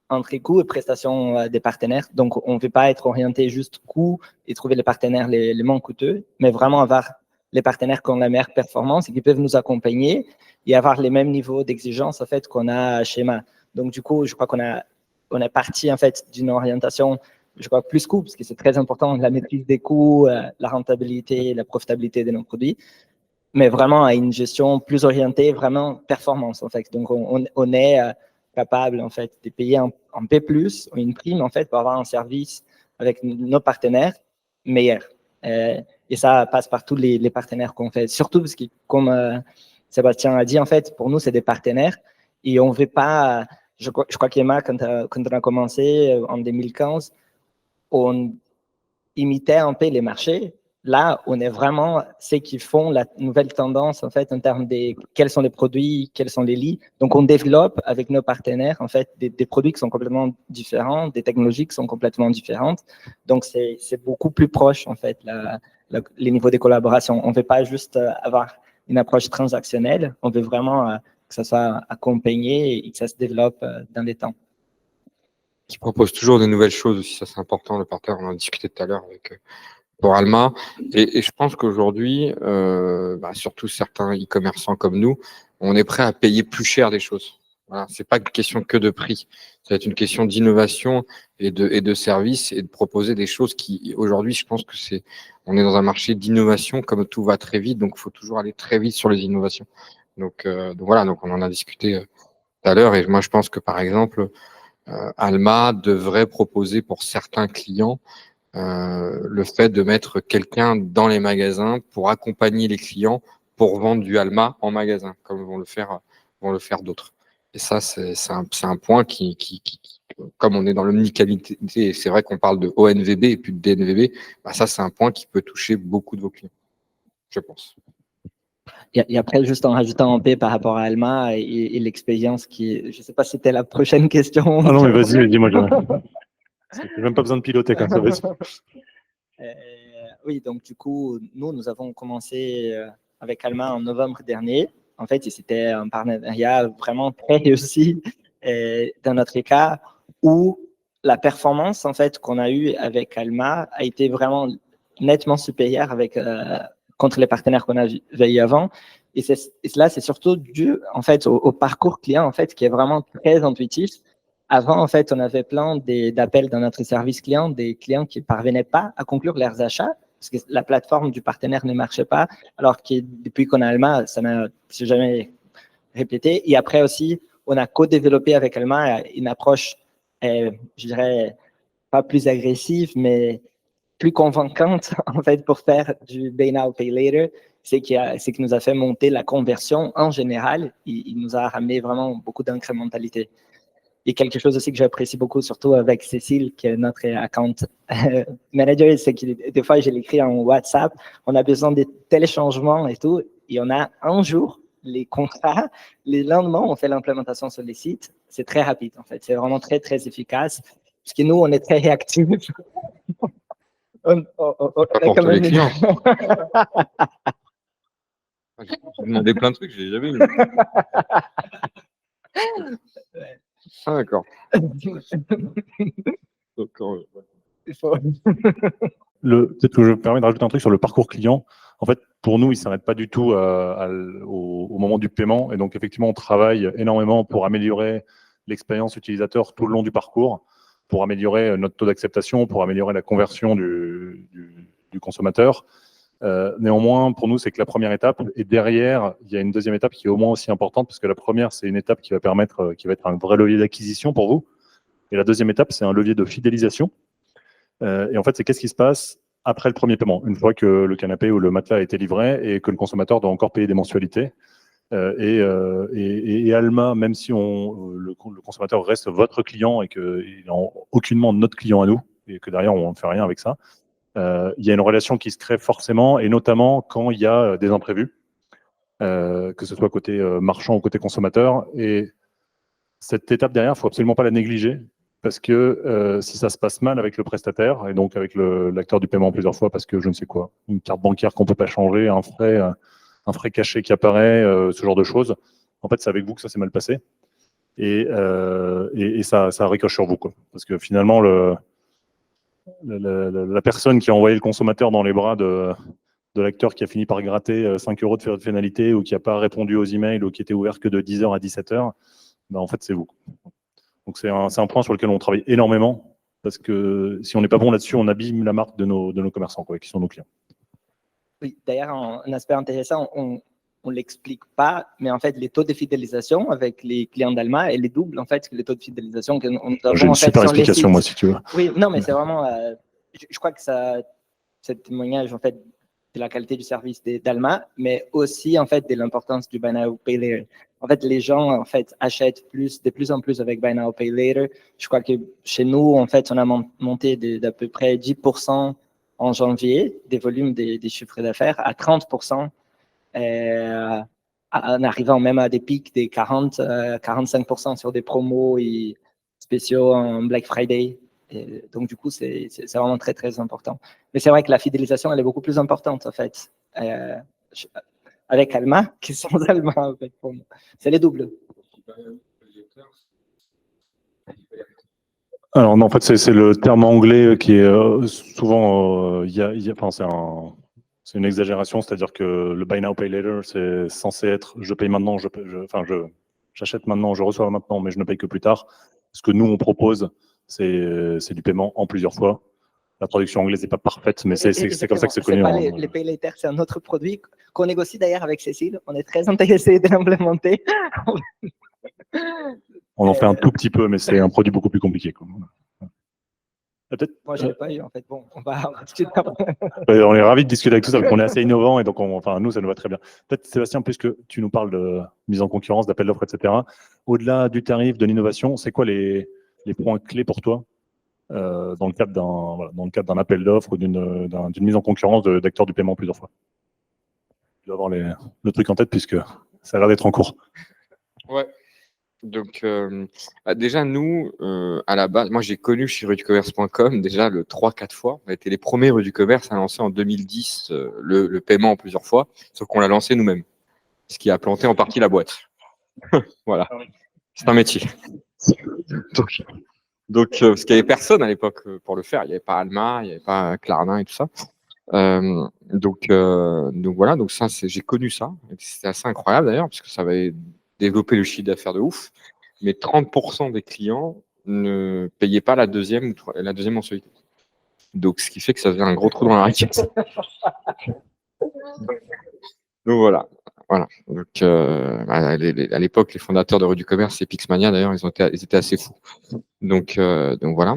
entre les coûts et prestations des partenaires. Donc, on ne veut pas être orienté juste coûts et trouver les partenaires les moins coûteux, mais vraiment avoir les partenaires qui ont la meilleure performance et qui peuvent nous accompagner et avoir les mêmes niveaux d'exigence en fait, qu'on a à Schéma. Donc, du coup, je crois on est parti en fait, d'une orientation, je crois, plus coût, parce que c'est très important, la maîtrise des coûts, la rentabilité, la profitabilité de nos produits, mais vraiment à une gestion plus orientée, vraiment performance en fait. Donc, on est capable en fait de payer un peu plus, une prime en fait, pour avoir un service avec nos partenaires meilleur. Et ça passe par tous les partenaires qu'on fait. Surtout parce que, comme Sébastien a dit, en fait, pour nous, c'est des partenaires et on ne veut pas. Je crois qu'Emma, quand on a commencé en 2015, on imitait un peu les marchés. Là, on est vraiment ceux qui font la nouvelle tendance en fait en termes de quels sont les produits, quels sont les lits. Donc, on développe avec nos partenaires en fait des produits qui sont complètement différents, des technologies qui sont complètement différentes. Donc, c'est beaucoup plus proche en fait les niveaux de collaboration. On ne veut pas juste avoir une approche transactionnelle. On veut vraiment que ça soit accompagné et que ça se développe dans les temps. Qui propose toujours des nouvelles choses aussi, ça c'est important. Le partenaire, on en a discuté tout à l'heure avec pour Alma. Et je pense qu'aujourd'hui, surtout certains e-commerçants comme nous, on est prêt à payer plus cher des choses. Voilà, c'est pas une question que de prix. Ça va être une question d'innovation et de service et de proposer des choses qui, aujourd'hui, je pense que on est dans un marché d'innovation, comme tout va très vite, donc il faut toujours aller très vite sur les innovations. Donc voilà, donc on en a discuté tout à l'heure. Et moi, je pense que par exemple, Alma devrait proposer pour certains clients le fait de mettre quelqu'un dans les magasins pour accompagner les clients pour vendre du Alma en magasin, comme vont le faire d'autres. Et ça, c'est un point qui, comme on est dans l'omnicanalité, c'est vrai qu'on parle de ONVB et plus de DNVB, ça, c'est un point qui peut toucher beaucoup de vos clients, je pense. Et après, juste en rajoutant un peu par rapport à Alma et l'expérience je ne sais pas si c'était la prochaine question. Ah non, mais vas-y, dis-moi. J'ai même pas besoin de piloter comme ça, vas-y. Oui, donc du coup, nous avons commencé avec Alma en novembre dernier. En fait, c'était un partenariat vraiment très réussi dans notre cas, où la performance en fait qu'on a eue avec Alma a été vraiment nettement supérieure contre les partenaires qu'on avait eu avant. Et cela, c'est surtout dû en fait au parcours client en fait qui est vraiment très intuitif. Avant, en fait, on avait plein d'appels dans notre service client, des clients qui ne parvenaient pas à conclure leurs achats parce que la plateforme du partenaire ne marchait pas, alors que depuis qu'on a Alma, ça n'a jamais répété. Et après aussi, on a co-développé avec Alma une approche, je dirais, pas plus agressive, mais plus convaincante, en fait, pour faire du Buy Now, Pay Later. C'est qui nous a fait monter la conversion en général. Il nous a ramené vraiment beaucoup d'incrémentalité. Et quelque chose aussi que j'apprécie beaucoup, surtout avec Cécile, qui est notre account manager, c'est que des fois, je l'écris en WhatsApp, on a besoin de tels changements et tout, et on a un jour les contrats, les lendemains, on fait l'implémentation sur les sites. C'est très rapide, en fait. C'est vraiment très, très efficace, parce que nous, on est très réactifs. on Pas a pour quand tous les même clients. J'ai demandé plein de trucs, j'ai jamais eu. Ah, d'accord. Donc, Il faut- Peut-être que je me permets de rajouter un truc sur le parcours client. En fait, pour nous, il ne s'arrête pas du tout au moment du paiement. Et donc, effectivement, on travaille énormément pour améliorer l'expérience utilisateur tout le long du parcours, pour améliorer notre taux d'acceptation, pour améliorer la conversion du consommateur. Néanmoins, pour nous, c'est que la première étape. Et derrière, il y a une deuxième étape qui est au moins aussi importante, parce que la première, c'est une étape qui va être un vrai levier d'acquisition pour vous. Et la deuxième étape, c'est un levier de fidélisation. Et en fait, c'est qu'est-ce qui se passe après le premier paiement, une fois que le canapé ou le matelas a été livré et que le consommateur doit encore payer des mensualités. Et Alma, même si le consommateur reste votre client et qu'il n'est aucunement notre client à nous, et que derrière, on ne fait rien avec ça, il y a une relation qui se crée forcément, et notamment quand il y a des imprévus, que ce soit côté marchand ou côté consommateur. Et cette étape derrière, il ne faut absolument pas la négliger, parce que si ça se passe mal avec le prestataire, et donc avec l'acteur du paiement plusieurs fois, parce que je ne sais quoi, une carte bancaire qu'on ne peut pas changer, un frais caché qui apparaît, ce genre de choses, en fait, c'est avec vous que ça s'est mal passé. Et ça ricoche sur vous, quoi. Parce que finalement, la personne qui a envoyé le consommateur dans les bras de l'acteur qui a fini par gratter 5 euros de pénalité, ou qui n'a pas répondu aux emails, ou qui était ouvert que de 10h à 17h, ben, en fait, c'est vous. Donc, c'est un point sur lequel on travaille énormément, parce que si on n'est pas bon là-dessus, on abîme la marque de nos commerçants, quoi, qui sont nos clients. Oui, d'ailleurs, un aspect intéressant, on ne l'explique pas, mais en fait, les taux de fidélisation avec les clients d'Alma, elle est double, en fait, que les taux de fidélisation que nous avons. J'ai une super explication, moi, si tu veux. Oui, non, mais c'est vraiment, je crois que c'est témoignage, en fait, de la qualité du service d'Alma, mais aussi, en fait, de l'importance du Buy Now, Pay Later. En fait, les gens, en fait, achètent de plus en plus avec Buy Now, Pay Later. Je crois que chez nous, en fait, on a monté d'à peu près 10% en janvier des volumes des chiffres d'affaires à 30%, en arrivant même à des pics des 45% sur des promos et spéciaux en Black Friday. Et donc, du coup, c'est vraiment très, très important. Mais c'est vrai que la fidélisation, elle est beaucoup plus importante, en fait, avec Alma que sans Alma, en fait, pour moi. C'est les doubles. Alors, non, en fait, c'est le terme anglais qui est souvent, c'est une exagération, c'est-à-dire que le Buy Now, Pay Later, c'est censé être je paye maintenant, j'achète maintenant, je reçois maintenant, mais je ne paye que plus tard. Ce que nous, on propose, c'est du paiement en plusieurs fois. La traduction anglaise n'est pas parfaite, mais c'est comme ça que c'est connu. Pas les Pay Later, c'est un autre produit qu'on négocie d'ailleurs avec Cécile. On est très intéressé de l'implémenter. On en fait un tout petit peu, mais c'est un produit beaucoup plus compliqué, quoi. Moi, je ne l'ai pas eu, en fait. Bon, on va discuter après. On est ravis de discuter avec tout ça, parce qu'on est assez innovant, et donc, nous, ça nous va très bien. Peut-être, Sébastien, puisque tu nous parles de mise en concurrence, d'appel d'offres, etc., au-delà du tarif, de l'innovation, c'est quoi les points clés pour toi dans le cadre d'un appel d'offres ou d'une mise en concurrence d'acteurs du paiement plusieurs fois? Tu dois avoir le truc en tête, puisque ça a l'air d'être en cours. Ouais. Donc, déjà, nous, à la base, moi, j'ai connu chez ruducommerce.com déjà le 3-4 fois. On a été les premiers Rue du Commerce à lancer en 2010 le paiement en plusieurs fois, sauf qu'on l'a lancé nous-mêmes, ce qui a planté en partie la boîte. Voilà, c'est un métier. Donc parce qu'il n'y avait personne à l'époque pour le faire. Il n'y avait pas Alma, il n'y avait pas Klarna et tout ça. Donc voilà, donc ça, j'ai connu ça. C'était assez incroyable d'ailleurs, parce que ça avait développé le chiffre d'affaires de ouf. Mais 30% des clients ne payaient pas la deuxième mensualité. Donc ce qui fait que ça faisait un gros trou dans la raquette. Donc voilà. Donc à l'époque, les fondateurs de Rue du Commerce et Pixmania, d'ailleurs, ils étaient assez fous. Donc voilà.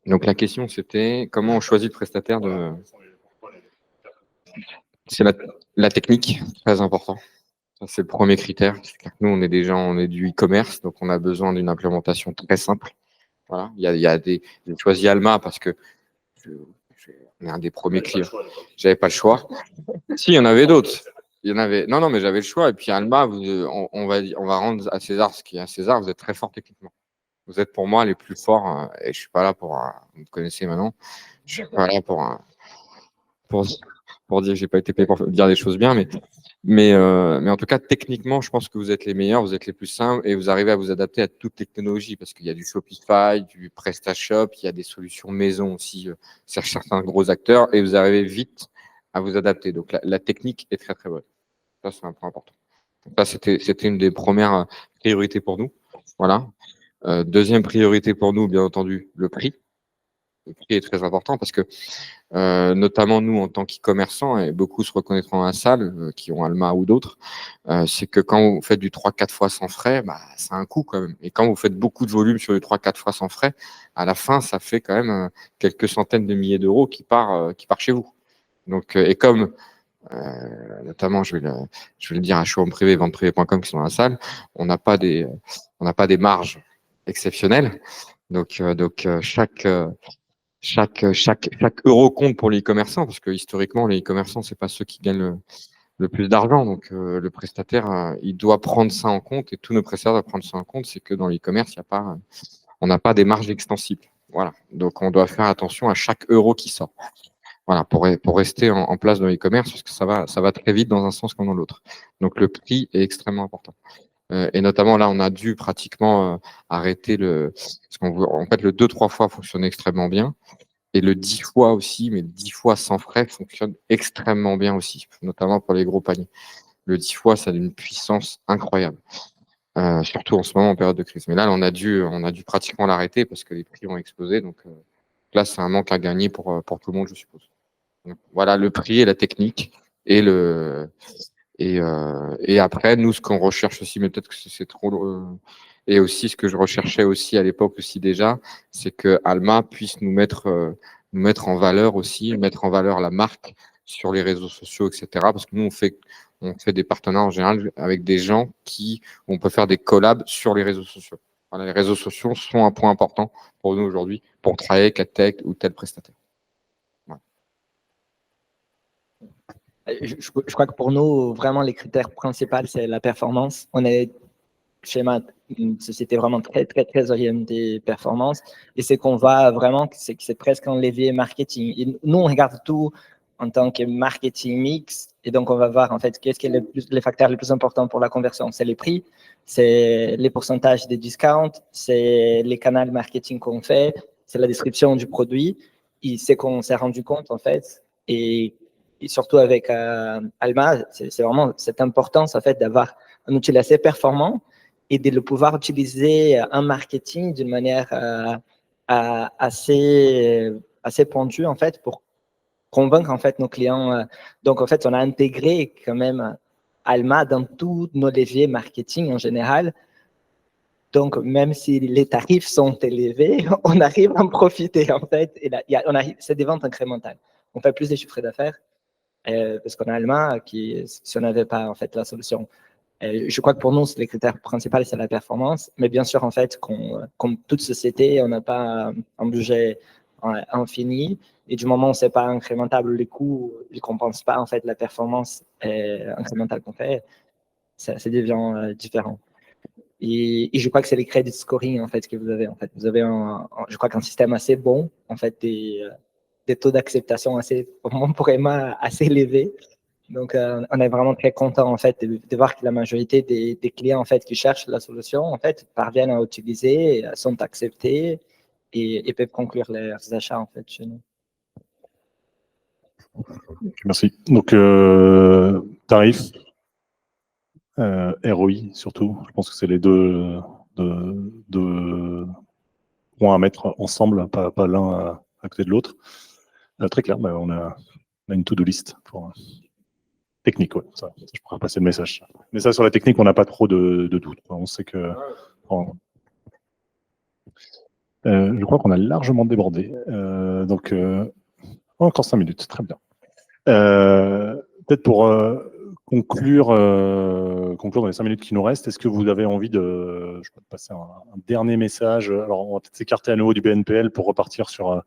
Donc la question, c'était comment on choisit le prestataire de. C'est la technique, très important. C'est le premier critère. Nous, on est du e-commerce, donc on a besoin d'une implémentation très simple. Voilà. J'ai choisi Alma parce que on est un des premiers clients. J'avais pas le choix. Si, il y en avait d'autres. Il y en avait. Non, mais j'avais le choix. Et puis Alma, on va rendre à César ce qui est à César. Vous êtes très fort techniquement. Vous êtes pour moi les plus forts. Et je suis pas là pour. Vous me connaissez maintenant. Voilà, pour, pour dire que j'ai pas été payé pour dire des choses bien, mais en tout cas, techniquement, je pense que vous êtes les meilleurs, vous êtes les plus simples et vous arrivez à vous adapter à toute technologie parce qu'il y a du Shopify, du PrestaShop, il y a des solutions maison aussi, sur certains gros acteurs et vous arrivez vite à vous adapter. Donc, la technique est très, très bonne. Ça, c'est un point important. Donc, ça, c'était une des premières priorités pour nous. Voilà. Deuxième priorité pour nous, bien entendu, le prix. Le prix est très important parce que notamment nous en tant qu'e-commerçants, et beaucoup se reconnaîtront dans la salle, qui ont Alma ou d'autres, c'est que quand vous faites du 3-4 fois sans frais, bah, c'est un coût quand même. Et quand vous faites beaucoup de volume sur du 3-4 fois sans frais, à la fin, ça fait quand même quelques centaines de milliers d'euros qui part chez vous. Donc, et comme notamment, je vais le dire à showroom privé, venteprivé.com qui sont dans la salle, on n'a pas des marges exceptionnelles. Donc, chaque euro compte pour les e-commerçants parce que historiquement, les e-commerçants, c'est pas ceux qui gagnent le plus d'argent. Donc, le prestataire, il doit prendre ça en compte et tous nos prestataires doivent prendre ça en compte. C'est que dans l'e-commerce, on n'a pas des marges extensibles. Voilà. Donc, on doit faire attention à chaque euro qui sort. Voilà, pour rester en place dans l'e-commerce parce que ça va très vite dans un sens comme dans l'autre. Donc, le prix est extrêmement important. Et notamment là, on a dû pratiquement arrêter parce en fait, le 2-3 fois fonctionne extrêmement bien. Et le 10 fois aussi, mais 10 fois sans frais fonctionne extrêmement bien aussi, notamment pour les gros paniers. Le 10 fois, ça a une puissance incroyable, surtout en ce moment en période de crise. Mais là, on a dû pratiquement l'arrêter parce que les prix ont explosé. Donc là, c'est un manque à gagner pour tout le monde, je suppose. Donc, voilà, le prix et la technique et et après, nous, ce qu'on recherche aussi, mais peut-être que c'est trop. Et aussi, ce que je recherchais aussi à l'époque aussi déjà, c'est que Alma puisse nous mettre en valeur aussi, mettre en valeur la marque sur les réseaux sociaux, etc. Parce que nous, on fait des partenariats en général avec des gens on peut faire des collabs sur les réseaux sociaux. Voilà, les réseaux sociaux sont un point important pour nous aujourd'hui, pour travailler avec tel ou tel prestataire. Je crois que pour nous, vraiment, les critères principaux, c'est la performance. On est chez Matt, une société vraiment très, très, très orientée performance. Et c'est qu'on va vraiment, c'est que c'est presque un levier marketing. Et nous, on regarde tout en tant que marketing mix. Et donc, on va voir, en fait, qu'est-ce qui est les facteurs les plus importants pour la conversion. C'est les prix, c'est les pourcentages des discounts, c'est les canaux marketing qu'on fait, c'est la description du produit. Et c'est qu'on s'est rendu compte, en fait, et surtout avec Alma, c'est vraiment cette importance, en fait, d'avoir un outil assez performant et de le pouvoir utiliser en marketing d'une manière assez pointue, en fait, pour convaincre, en fait, nos clients. Donc, en fait, on a intégré quand même Alma dans tous nos leviers marketing en général. Donc, même si les tarifs sont élevés, on arrive à en profiter, en fait. Et là, c'est des ventes incrémentales. On fait plus de chiffres d'affaires parce qu'on a Alma qui, si on n'avait pas, en fait, la solution. Je crois que pour nous, les critères principaux, c'est la performance. Mais bien sûr, en fait, comme toute société, on n'a pas un budget infini. Et du moment où ce n'est pas incrémentable, les coûts ne compensent pas en fait, la performance incrémentale qu'on fait. Ça devient différent. Et je crois que c'est les credit scoring en fait, que vous avez. En fait. Vous avez, je crois, qu'un système assez bon, en fait, des taux d'acceptation assez, pour Emma, assez élevés. Donc, on est vraiment très content en fait de voir que la majorité des clients en fait qui cherchent la solution en fait parviennent à utiliser, sont acceptés et peuvent conclure leurs achats en fait chez nous. Merci. Donc, tarif, ROI surtout. Je pense que c'est les deux points à mettre ensemble, pas l'un à côté de l'autre. Très clair, on a une to-do list pour technique. Ouais, ça, je pourrais passer le message. Mais ça, sur la technique, on n'a pas trop de doute. On sait que. Je crois qu'on a largement débordé. Donc, encore 5 minutes. Très bien. Peut-être pour conclure dans les 5 minutes qui nous restent, est-ce que vous avez envie de passer un dernier message? Alors, on va peut-être s'écarter à nouveau du BNPL pour repartir sur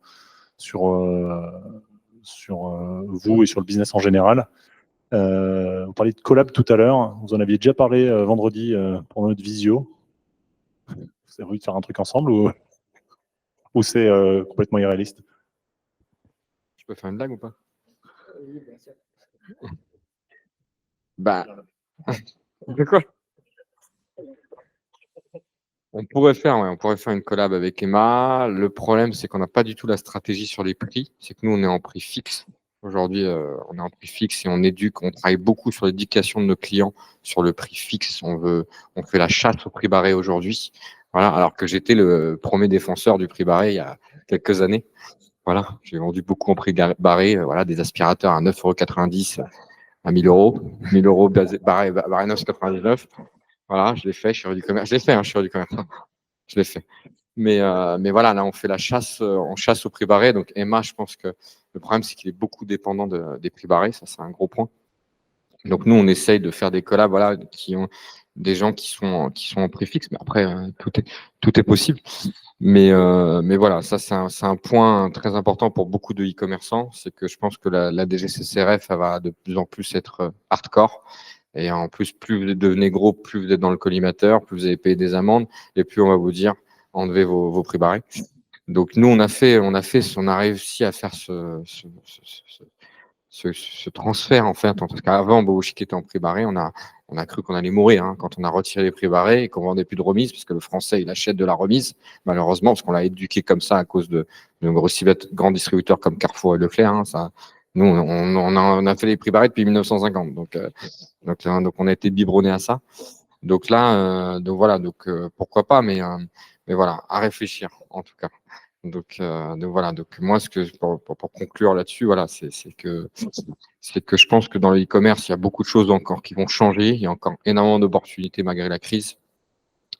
vous et sur le business en général. On parlait de collab tout à l'heure. Vous en aviez déjà parlé vendredi pour notre visio. Vous avez envie de faire un truc ensemble ou c'est complètement irréaliste? peux faire une blague ou pas? Oui, bien sûr. Bah, de quoi? On pourrait faire une collab avec Emma. Le problème, c'est qu'on n'a pas du tout la stratégie sur les prix. C'est que nous, on est en prix fixe. Aujourd'hui, on est en prix fixe et on travaille beaucoup sur l'éducation de nos clients sur le prix fixe. On fait la chasse au prix barré aujourd'hui. Voilà, alors que j'étais le premier défenseur du prix barré il y a quelques années. Voilà, j'ai vendu beaucoup en prix barré, voilà, des aspirateurs à 9,90 € à 1 000 €. 1 000 € barré 9,99 €. Voilà, je l'ai fait, je suis du commerce. Je l'ai fait, hein, je suis du commerce. Je l'ai fait. Mais voilà, là, on fait la chasse, on chasse au prix barré. Donc, Emma, je pense que le problème, c'est qu'il est beaucoup dépendant des prix barrés. Ça, c'est un gros point. Donc, nous, on essaye de faire des collabs, voilà, qui ont des gens qui sont en prix fixe. Mais après, tout est possible. Mais voilà, ça, c'est un point très important pour beaucoup de e-commerçants. C'est que je pense que la DGCCRF, elle va de plus en plus être hardcore. Et en plus, plus vous devenez gros, plus vous êtes dans le collimateur, plus vous allez payer des amendes, et plus on va vous dire enlevez vos prix barrés. Donc nous, on a réussi à faire ce transfert en fait. Parce qu'avant, Bobochic était en prix barré, on a cru qu'on allait mourir hein, quand on a retiré les prix barrés et qu'on vendait plus de remise, parce que le Français il achète de la remise, malheureusement, parce qu'on l'a éduqué comme ça à cause de grands distributeurs comme Carrefour et Leclerc. Hein, ça, nous, on a fait les prix barrés depuis 1950, donc on a été biberonné à ça. Donc là, voilà, pourquoi pas, mais voilà, à réfléchir en tout cas. Donc voilà, donc moi pour conclure là-dessus, voilà, c'est que je pense que dans le e-commerce, il y a beaucoup de choses encore qui vont changer. Il y a encore énormément d'opportunités malgré la crise.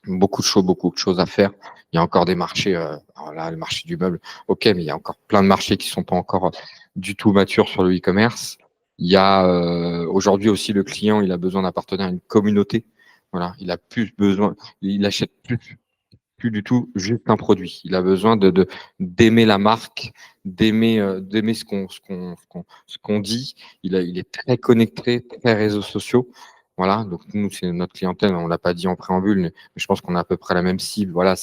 Beaucoup de choses à faire. Il y a encore des marchés, alors là, le marché du meuble, ok, mais il y a encore plein de marchés qui sont pas encore du tout matures sur le e-commerce. Il y a aujourd'hui aussi le client, il a besoin d'appartenir à une communauté. Voilà, il a plus besoin, il achète plus du tout juste un produit. Il a besoin d'aimer la marque, d'aimer ce qu'on dit. Il est très connecté, très réseaux sociaux. Voilà, donc nous, c'est notre clientèle, on l'a pas dit en préambule, mais je pense qu'on a à peu près la même cible. Voilà,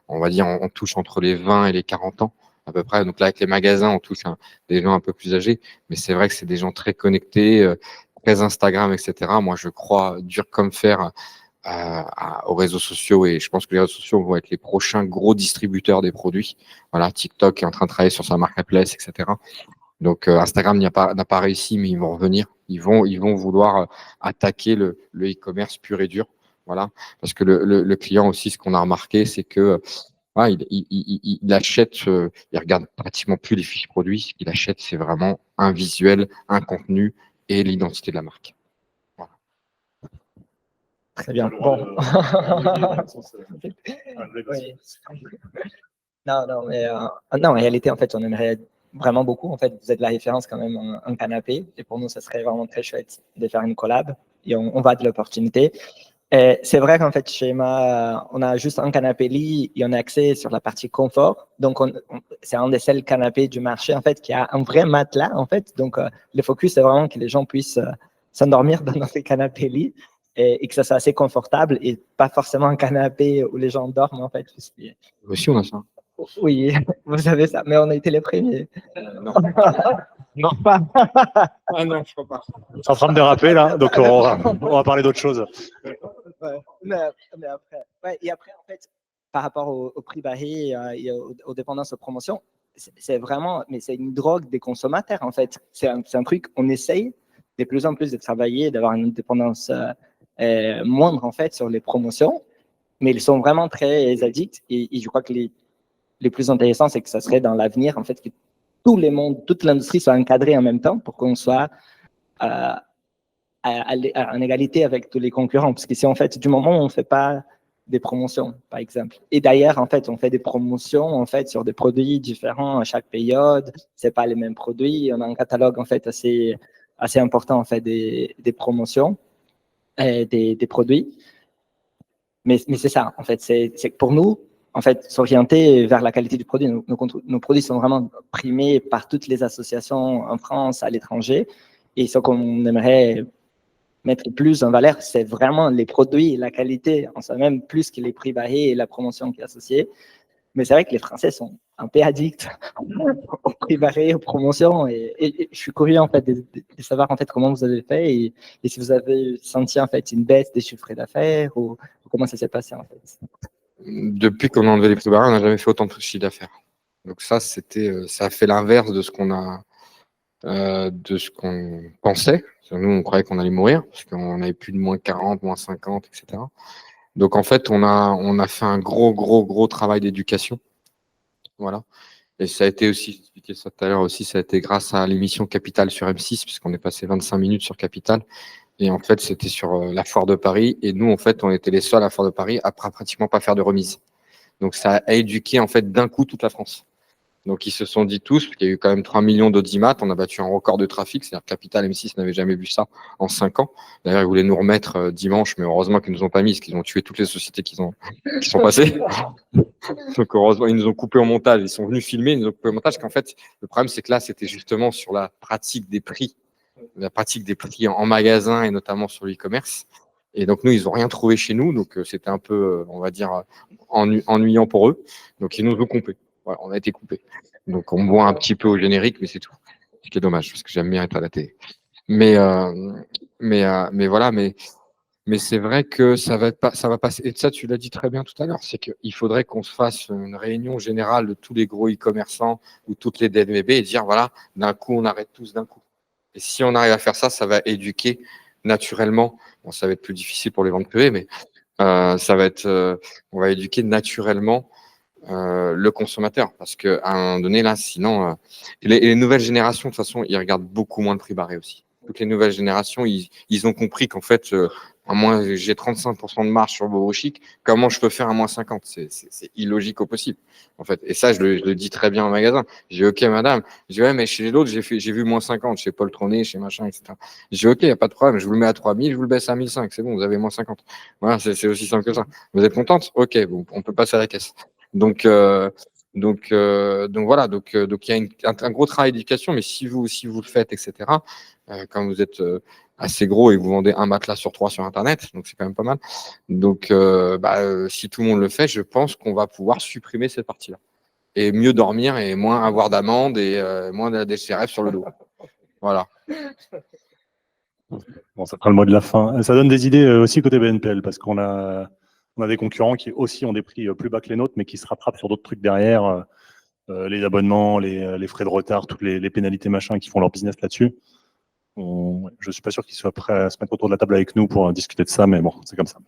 on va dire, on touche entre les 20 et les 40 ans, à peu près. Donc là, avec les magasins, on touche des gens un peu plus âgés, mais c'est vrai que c'est des gens très connectés, très Instagram, etc. Moi, je crois dur comme fer aux réseaux sociaux, et je pense que les réseaux sociaux vont être les prochains gros distributeurs des produits. Voilà, TikTok est en train de travailler sur sa marketplace, etc. Donc Instagram n'a pas réussi, mais ils vont revenir. Ils vont vouloir attaquer le e-commerce pur et dur. Voilà, parce que le client aussi, ce qu'on a remarqué, c'est que il achète, il regarde pratiquement plus les fiches produits. Ce qu'il achète, c'est vraiment un visuel, un contenu et l'identité de la marque. Voilà. Très bien. Bon. Oui. Non, mais non, en réalité, en fait, on aimerait vraiment beaucoup. En fait, vous êtes la référence quand même en canapé. Et pour nous, ça serait vraiment très chouette de faire une collab. Et on va de l'opportunité. C'est vrai qu'en fait, chez Emma, on a juste un canapé lit et on a accès sur la partie confort. Donc, c'est un des seuls canapés du marché, en fait, qui a un vrai matelas, en fait. Donc, le focus, c'est vraiment que les gens puissent s'endormir dans notre canapé lit et que ça soit assez confortable et pas forcément un canapé où les gens dorment, en fait. Aussi, on a ça. Oui, vous savez ça, mais on a été les premiers. Non. Non, pas. Ah non, je crois pas. C'est en train de déraper là, donc on va parler d'autre chose. Ouais, mais après, ouais, et après, en fait, par rapport au prix barré et aux dépendances aux promotions, c'est vraiment, mais c'est une drogue des consommateurs, en fait. C'est un truc, on essaye de plus en plus de travailler, d'avoir une dépendance moindre, en fait, sur les promotions, mais ils sont vraiment très addicts et je crois que les plus intéressants, c'est que ça serait dans l'avenir, en fait, que toute l'industrie soit encadrée en même temps pour qu'on soit en égalité avec tous les concurrents. Parce que si, en fait, du moment où on ne fait pas des promotions, par exemple, et d'ailleurs, en fait, on fait des promotions, en fait, sur des produits différents à chaque période, c'est pas les mêmes produits, on a un catalogue, en fait, assez important, en fait, des promotions, des produits. Mais c'est ça, en fait, c'est que pour nous, en fait, s'orienter vers la qualité du produit. Nos produits sont vraiment primés par toutes les associations en France, à l'étranger. Et ce qu'on aimerait mettre plus en valeur, c'est vraiment les produits, la qualité en soi-même, plus que les prix barrés et la promotion qui est associée. Mais c'est vrai que les Français sont un peu addict aux prix barrés, aux promotions. Et je suis curieux en fait de savoir en fait comment vous avez fait et si vous avez senti en fait une baisse des chiffres d'affaires ou comment ça s'est passé en fait. Depuis qu'on a enlevé les prix barrés, on n'a jamais fait autant de chiffre d'affaires. Donc ça a fait l'inverse de ce qu'on pensait. Nous, on croyait qu'on allait mourir parce qu'on avait plus de moins 40, moins 50, etc. Donc en fait, on a fait un gros travail d'éducation. Voilà. Et ça a été aussi, j'expliquais ça tout à l'heure aussi, ça a été grâce à l'émission Capital sur M6, puisqu'on est passé 25 minutes sur Capital. Et en fait, c'était sur la Foire de Paris. Et nous, en fait, on était les seuls à la Foire de Paris à pratiquement pas faire de remise. Donc ça a éduqué en fait d'un coup toute la France. Donc ils se sont dit tous, parce qu'il y a eu quand même 3 millions d'audimat, on a battu un record de trafic, c'est-à-dire que Capital M6 n'avait jamais vu ça en 5 ans. D'ailleurs, ils voulaient nous remettre dimanche, mais heureusement qu'ils nous ont pas mis, parce qu'ils ont tué toutes les sociétés qui sont passées. Donc heureusement, ils nous ont coupé au montage, ils sont venus filmer, ils nous ont coupé au montage, qu'en fait, le problème, c'est que là, c'était justement sur la pratique des prix en magasin et notamment sur l'e-commerce. Et donc, nous, ils n'ont rien trouvé chez nous, donc c'était un peu, on va dire, ennuyant pour eux. Donc, ils nous ont coupé. Voilà, on a été coupé. Donc, on voit un petit peu au générique, mais c'est tout. Ce qui est dommage, parce que j'aime bien être à la télé. Mais voilà, mais c'est vrai que ça va passer. Et ça, tu l'as dit très bien tout à l'heure, c'est qu'il faudrait qu'on se fasse une réunion générale de tous les gros e-commerçants ou toutes les DNVB et dire, voilà, d'un coup, on arrête tous d'un coup. Et si on arrive à faire ça, ça va éduquer naturellement. Bon, ça va être plus difficile pour les ventes privées, mais on va éduquer naturellement le consommateur, parce qu'à un moment donné, là, sinon, les nouvelles générations, de toute façon, ils regardent beaucoup moins de prix barrés aussi. Toutes les nouvelles générations, ils ont compris qu'en fait, j'ai 35% de marge sur Bobo Chic, comment je peux faire un moins 50? C'est illogique au possible, en fait. Et ça, je le dis très bien en magasin. J'ai OK, madame. Je dis, ouais, mais chez l'autre, j'ai vu moins 50, chez Paul Tronet, chez machin, etc. J'ai OK, il n'y a pas de problème, je vous le mets à 3000, je vous le baisse à 1005, c'est bon, vous avez moins 50. Voilà, c'est aussi simple que ça. Vous êtes contente? OK, bon, on peut passer à la caisse. Donc voilà, donc il y a un gros travail d'éducation, mais si vous le faites, etc. Quand vous êtes assez gros et que vous vendez un matelas sur 3 sur Internet, donc c'est quand même pas mal. Donc si tout le monde le fait, je pense qu'on va pouvoir supprimer cette partie-là et mieux dormir et moins avoir d'amende et moins de DCRF sur le dos. Voilà. Bon, ça fera le mot de la fin. Ça donne des idées aussi côté BNPL, parce qu'on a des concurrents qui aussi ont des prix plus bas que les nôtres, mais qui se rattrapent sur d'autres trucs derrière, les abonnements, les frais de retard, toutes les pénalités machin, qui font leur business là-dessus. Je suis pas sûr qu'ils soient prêts à se mettre autour de la table avec nous pour discuter de ça, mais bon, c'est comme ça.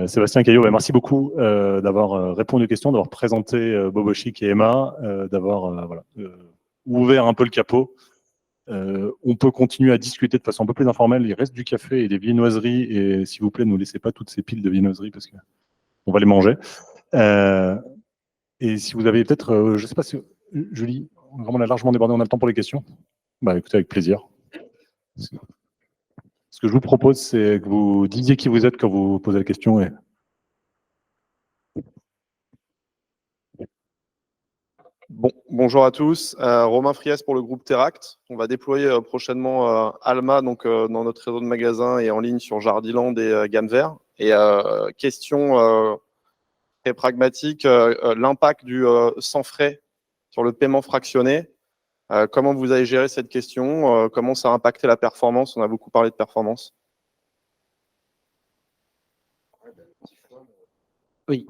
Sébastien Caillot, merci beaucoup d'avoir répondu aux questions, d'avoir présenté Bobo Chic et Emma, d'avoir ouvert un peu le capot. On peut continuer à discuter de façon un peu plus informelle. Il reste du café et des viennoiseries, et s'il vous plaît, ne nous laissez pas toutes ces piles de viennoiseries parce qu'on va les manger. Et si vous avez peut-être, je ne sais pas si Julie, vraiment on a largement débordé, on a le temps pour les questions. Bah écoutez, avec plaisir. Ce que je vous propose, c'est que vous disiez qui vous êtes quand vous posez la question. Bonjour à tous, Romain Friès pour le groupe Teract. On va déployer prochainement Alma dans notre réseau de magasins et en ligne sur Jardiland et Gamme Vert. Et question très pragmatique, l'impact du sans frais sur le paiement fractionné. Comment vous avez géré cette question? Comment ça a impacté la performance? On a beaucoup parlé de performance. Oui.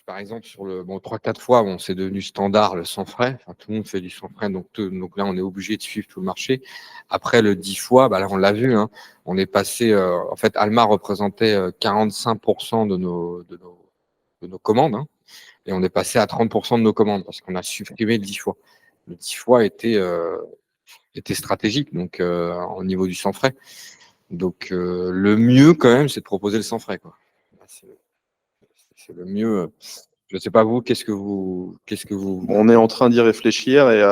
Par exemple, sur 3-4 fois, c'est devenu standard le sans frais. Enfin, tout le monde fait du sans frais, donc là, on est obligé de suivre tout le marché. Après le 10 fois, là, on l'a vu, hein, on est passé. En fait, Alma représentait 45% de nos commandes, hein, et on est passé à 30% de nos commandes parce qu'on a supprimé le 10 fois. Le 10 fois était stratégique, donc au niveau du sans frais. Donc le mieux quand même, c'est de proposer le sans frais, quoi. C'est le mieux. Je ne sais pas vous, qu'est-ce que vous. On est en train d'y réfléchir et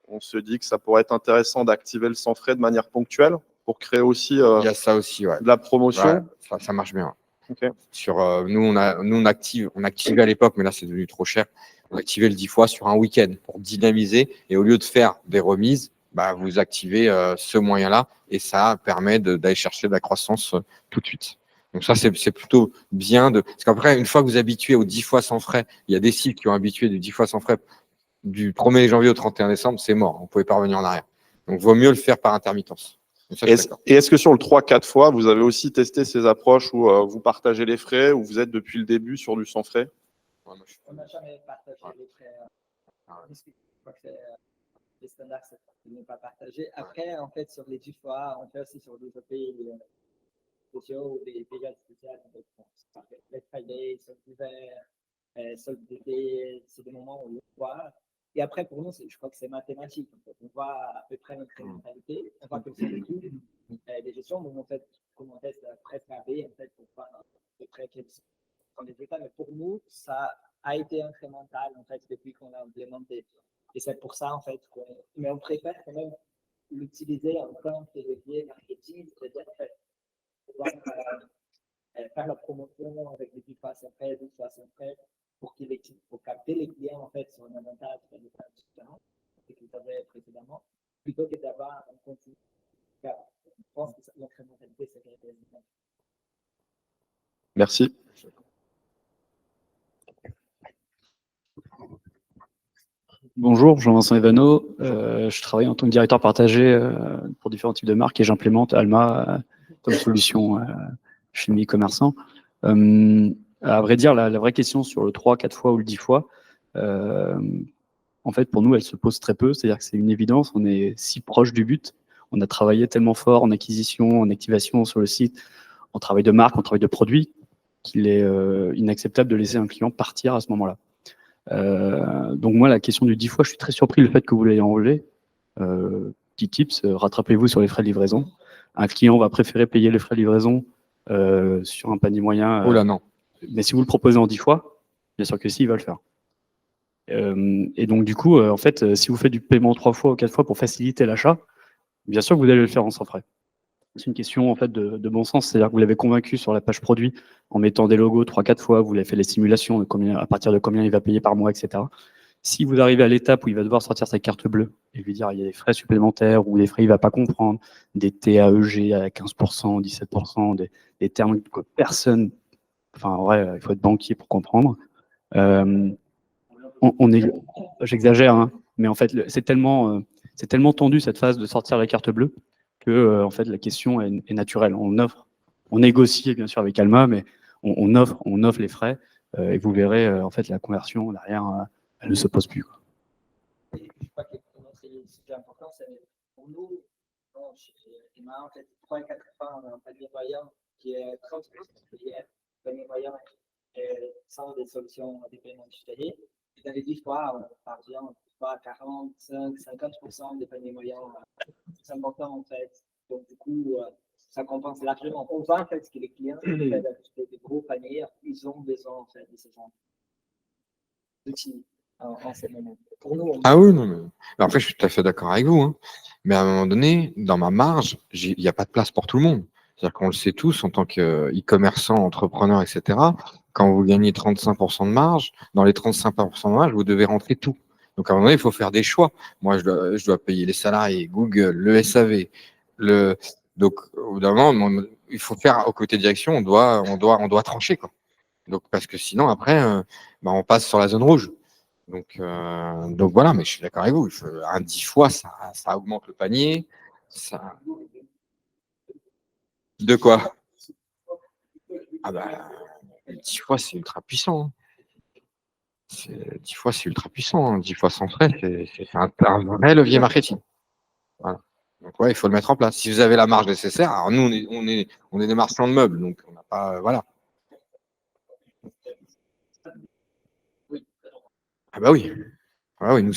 on se dit que ça pourrait être intéressant d'activer le sans frais de manière ponctuelle pour créer aussi, il y a ça aussi, ouais, de la promotion. Ouais, ça marche bien. Okay. Sur, nous, on activait à l'époque, mais là, c'est devenu trop cher. On activait le 10 fois sur un week-end pour dynamiser. Et au lieu de faire des remises, vous activez ce moyen-là et ça permet d'aller chercher de la croissance tout de suite. Donc ça, c'est plutôt bien parce qu'après, une fois que vous habituez aux 10 fois sans frais, il y a des sites qui ont habitué du 10 fois sans frais du 1er janvier au 31 décembre, c'est mort. On ne pouvait pas revenir en arrière. Donc, il vaut mieux le faire par intermittence. Ça, et est-ce que sur le 3-4 fois, vous avez aussi testé ces approches où vous partagez les frais, où vous êtes depuis le début sur du sans frais? On n'a jamais partagé les frais. Je crois que les standards, c'est de ne pas partager. Après, en fait, sur les 10 fois, on fait aussi sur des pays sociaux ou des périodes spéciales. Les Friday, soldes d'hiver, soldes d'été, c'est des moments où on voit. Et après, pour nous, je crois que c'est mathématique. En fait. On voit à peu près notre mentalité. On voit que c'est des coûts, des gestions. Donc, en fait, comment on teste presque AB, en fait, pour voir à peu près quels sont les états. Mais pour nous, ça a été incrémental, en fait, depuis qu'on l'a implémenté. Et c'est pour ça, en fait, mais on préfère quand même l'utiliser en tant que levier marketing, c'est-à-dire pouvoir faire la promotion avec des 10 fois après, 12 fois après, pour capter les clients, en fait, sur un avantage différent que vous avez précédemment, plutôt que d'avoir un contenu. Je pense que l'incrémentalité, c'est quelque chose. Merci. Bonjour, Jean-Vincent Evano. Je travaille en tant que directeur partagé pour différents types de marques et j'implémente Alma comme solution chez mes commerçants. À vrai dire, la vraie question sur le 3, 4 fois ou le 10 fois, en fait, pour nous, elle se pose très peu. C'est-à-dire que c'est une évidence. On est si proche du but. On a travaillé tellement fort en acquisition, en activation sur le site, en travail de marque, en travail de produit, qu'il est inacceptable de laisser un client partir à ce moment-là. Donc moi, la question du 10 fois, je suis très surpris le fait que vous l'ayez enlevé. Petit tips, rattrapez-vous sur les frais de livraison. Un client va préférer payer les frais de livraison sur un panier moyen. Oh là, non. Mais si vous le proposez en 10 fois, bien sûr que si, il va le faire. Et donc du coup, en fait, si vous faites du paiement 3 fois ou 4 fois pour faciliter l'achat, bien sûr que vous allez le faire en sans frais. C'est une question en fait de bon sens, c'est-à-dire que vous l'avez convaincu sur la page produit en mettant des logos 3-4 fois, vous l'avez fait les simulations de combien, à partir de combien il va payer par mois, etc. Si vous arrivez à l'étape où il va devoir sortir sa carte bleue et lui dire il y a des frais supplémentaires ou des frais il ne va pas comprendre, des TAEG à 15%, 17%, des termes que personne, enfin en vrai, il faut être banquier pour comprendre. J'exagère, hein, mais en fait c'est tellement tendu cette phase de sortir la carte bleue que en fait la question est naturelle. On négocie bien sûr avec Alma, mais on offre les frais et vous verrez en fait la conversion derrière, elle ne se pose plus. Quoi. Je crois que c'est important, c'est pour nous, chez Emma, en fait, 3 et 4 fois, on a un panier moyen qui est 30% supérieur, panier moyen sans des solutions de paiement digitalisés. Dans les 10 fois, par exemple, 45, 50% des paniers moyens, c'est important en fait. Donc, du coup, ça compense largement. On voit en fait que les clients peuvent acheter des gros paniers, ils ont besoin en fait de ce genre d'outils en ce moment. Pour nous, Ah oui, non, mais après, je suis tout à fait d'accord avec vous. Hein. Mais à un moment donné, dans ma marge, il n'y a pas de place pour tout le monde. C'est-à-dire qu'on le sait tous en tant qu'e-commerçant, entrepreneur, etc. Quand vous gagnez 35% de marge, dans les 35% de marge, vous devez rentrer tout. Donc à un moment donné, il faut faire des choix. Moi, je dois payer les salariés, Google, le SAV. Donc, au bout d'un moment, il faut faire au côté direction, on doit trancher. Quoi. Donc, parce que sinon, après, on passe sur la zone rouge. Donc voilà, mais je suis d'accord avec vous. Un 10 fois, ça augmente le panier. Ça... De quoi? Ah bah, 10 fois, c'est ultra puissant. 10 fois, c'est ultra puissant. Hein. 10 fois sans frais, c'est un vrai levier marketing. Voilà. Donc ouais, il faut le mettre en place. Si vous avez la marge nécessaire, alors nous, on est des marchands de meubles, donc on n'a pas. Voilà. Ah bah oui. Ah oui, nous,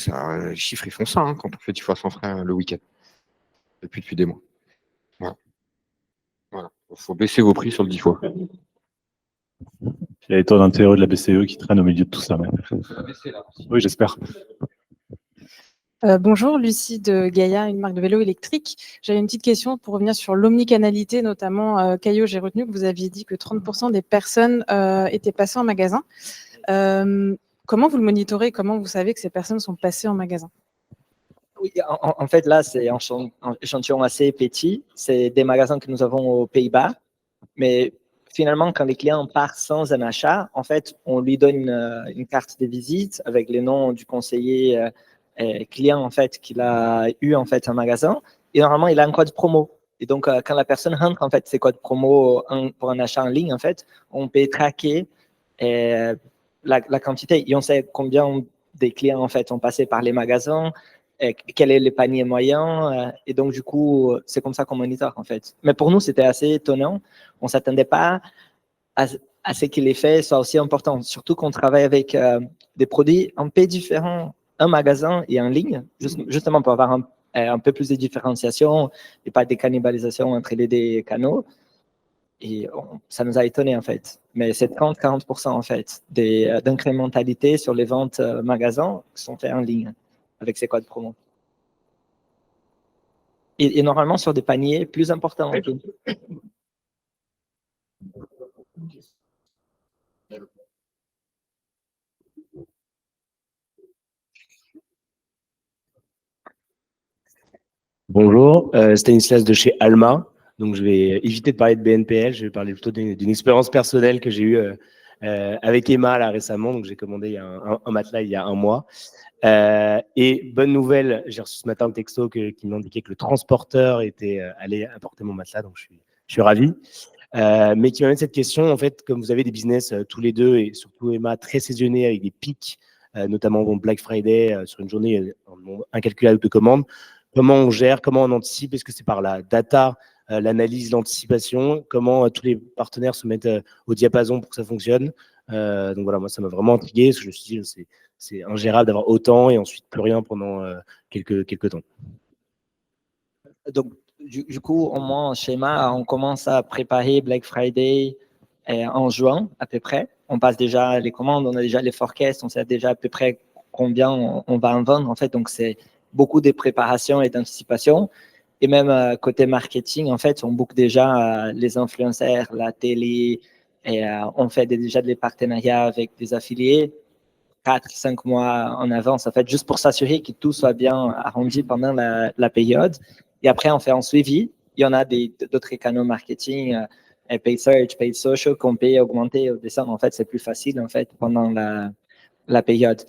les chiffres, ils font ça hein, quand on fait 10 fois sans frais le week-end. Depuis des mois. Voilà. Il faut baisser vos prix sur le 10 fois. Il y a les taux d'intérêt de la BCE qui traînent au milieu de tout ça. Mais... Oui, j'espère. Bonjour, Lucie de Gaïa, une marque de vélo électrique. J'avais une petite question pour revenir sur l'omnicanalité, notamment Caillot, j'ai retenu que vous aviez dit que 30% des personnes étaient passées en magasin. Comment vous le monitorez? Comment vous savez que ces personnes sont passées en magasin? Oui, en fait, là, c'est un échantillon assez petit. C'est des magasins que nous avons aux Pays-Bas. Mais finalement, quand les clients partent sans un achat, en fait, on lui donne une carte de visite avec les noms du conseiller client en fait qu'il a eu en fait un magasin. Et normalement, il a un code promo. Et donc, quand la personne rentre en fait ses codes promo pour un achat en ligne, en fait, on peut traquer la quantité et on sait combien des clients en fait ont passé par les magasins, quel est le panier moyen, et donc du coup c'est comme ça qu'on monitor en fait. Mais pour nous c'était assez étonnant, on s'attendait pas à ce que l'effet soit aussi important, surtout qu'on travaille avec des produits un peu différents, un magasin et en ligne, justement pour avoir un peu plus de différenciation et pas de cannibalisation entre les deux canaux. Et ça nous a étonné en fait. Mais c'est 30-40% en fait d'incrémentalité sur les ventes magasins qui sont faites en ligne avec ces codes promo. Et normalement sur des paniers plus importants. Bonjour, Stanislas de chez Alma. Donc, je vais éviter de parler de BNPL, je vais parler plutôt d'une expérience personnelle que j'ai eue avec Emma là, récemment. Donc, j'ai commandé un matelas il y a un mois. Et bonne nouvelle, j'ai reçu ce matin un texto qui m'indiquait que le transporteur était allé apporter mon matelas, donc je suis ravi. Mais qui m'amène cette question, en fait, comme vous avez des business tous les deux, et surtout Emma, très saisonnés avec des pics, notamment Black Friday, sur une journée incalculable de commandes, comment on gère, comment on anticipe? Est-ce que c'est par la data, l'analyse, l'anticipation? Comment tous les partenaires se mettent au diapason pour que ça fonctionne? Donc voilà, moi, ça m'a vraiment intrigué, parce que je me suis dit, c'est ingérable d'avoir autant et ensuite plus rien pendant quelques temps. Donc, du coup, au moins, en schéma, on commence à préparer Black Friday en juin, à peu près. On passe déjà les commandes, on a déjà les forecasts, on sait déjà à peu près combien on va en vendre, en fait. Donc, c'est beaucoup de préparation et d'anticipation. Et même côté marketing, en fait, on book déjà les influenceurs, la télé, et on fait déjà des partenariats avec des affiliés 4-5 mois en avance, en fait, juste pour s'assurer que tout soit bien arrangé pendant la période. Et après, on fait un suivi. Il y en a d'autres canaux marketing, paid search, paid social, qu'on peut augmenter ou descendre. En fait, c'est plus facile, en fait, pendant la période.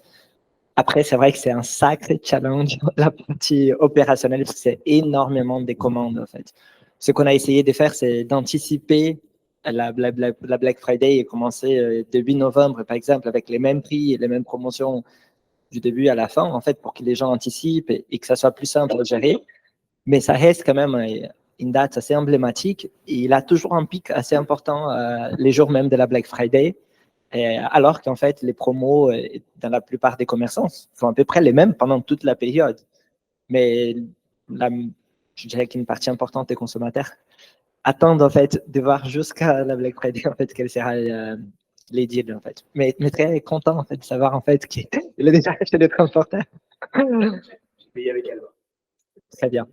Après, c'est vrai que c'est un sacré challenge, la partie opérationnelle, parce que c'est énormément de commandes, en fait. Ce qu'on a essayé de faire, c'est d'anticiper la Black Friday et commencer début novembre, par exemple, avec les mêmes prix et les mêmes promotions du début à la fin, en fait, pour que les gens anticipent et que ça soit plus simple à gérer. Mais ça reste quand même une date assez emblématique. Et il a toujours un pic assez important les jours même de la Black Friday. Alors qu'en fait, les promos dans la plupart des commerçants sont à peu près les mêmes pendant toute la période. Mais je dirais qu'une partie importante des consommateurs attendent en fait de voir jusqu'à la Black Friday en fait quels seront les deals en fait. Mais très content en fait de savoir en fait qu'il a déjà acheté des transporteurs. Très bien.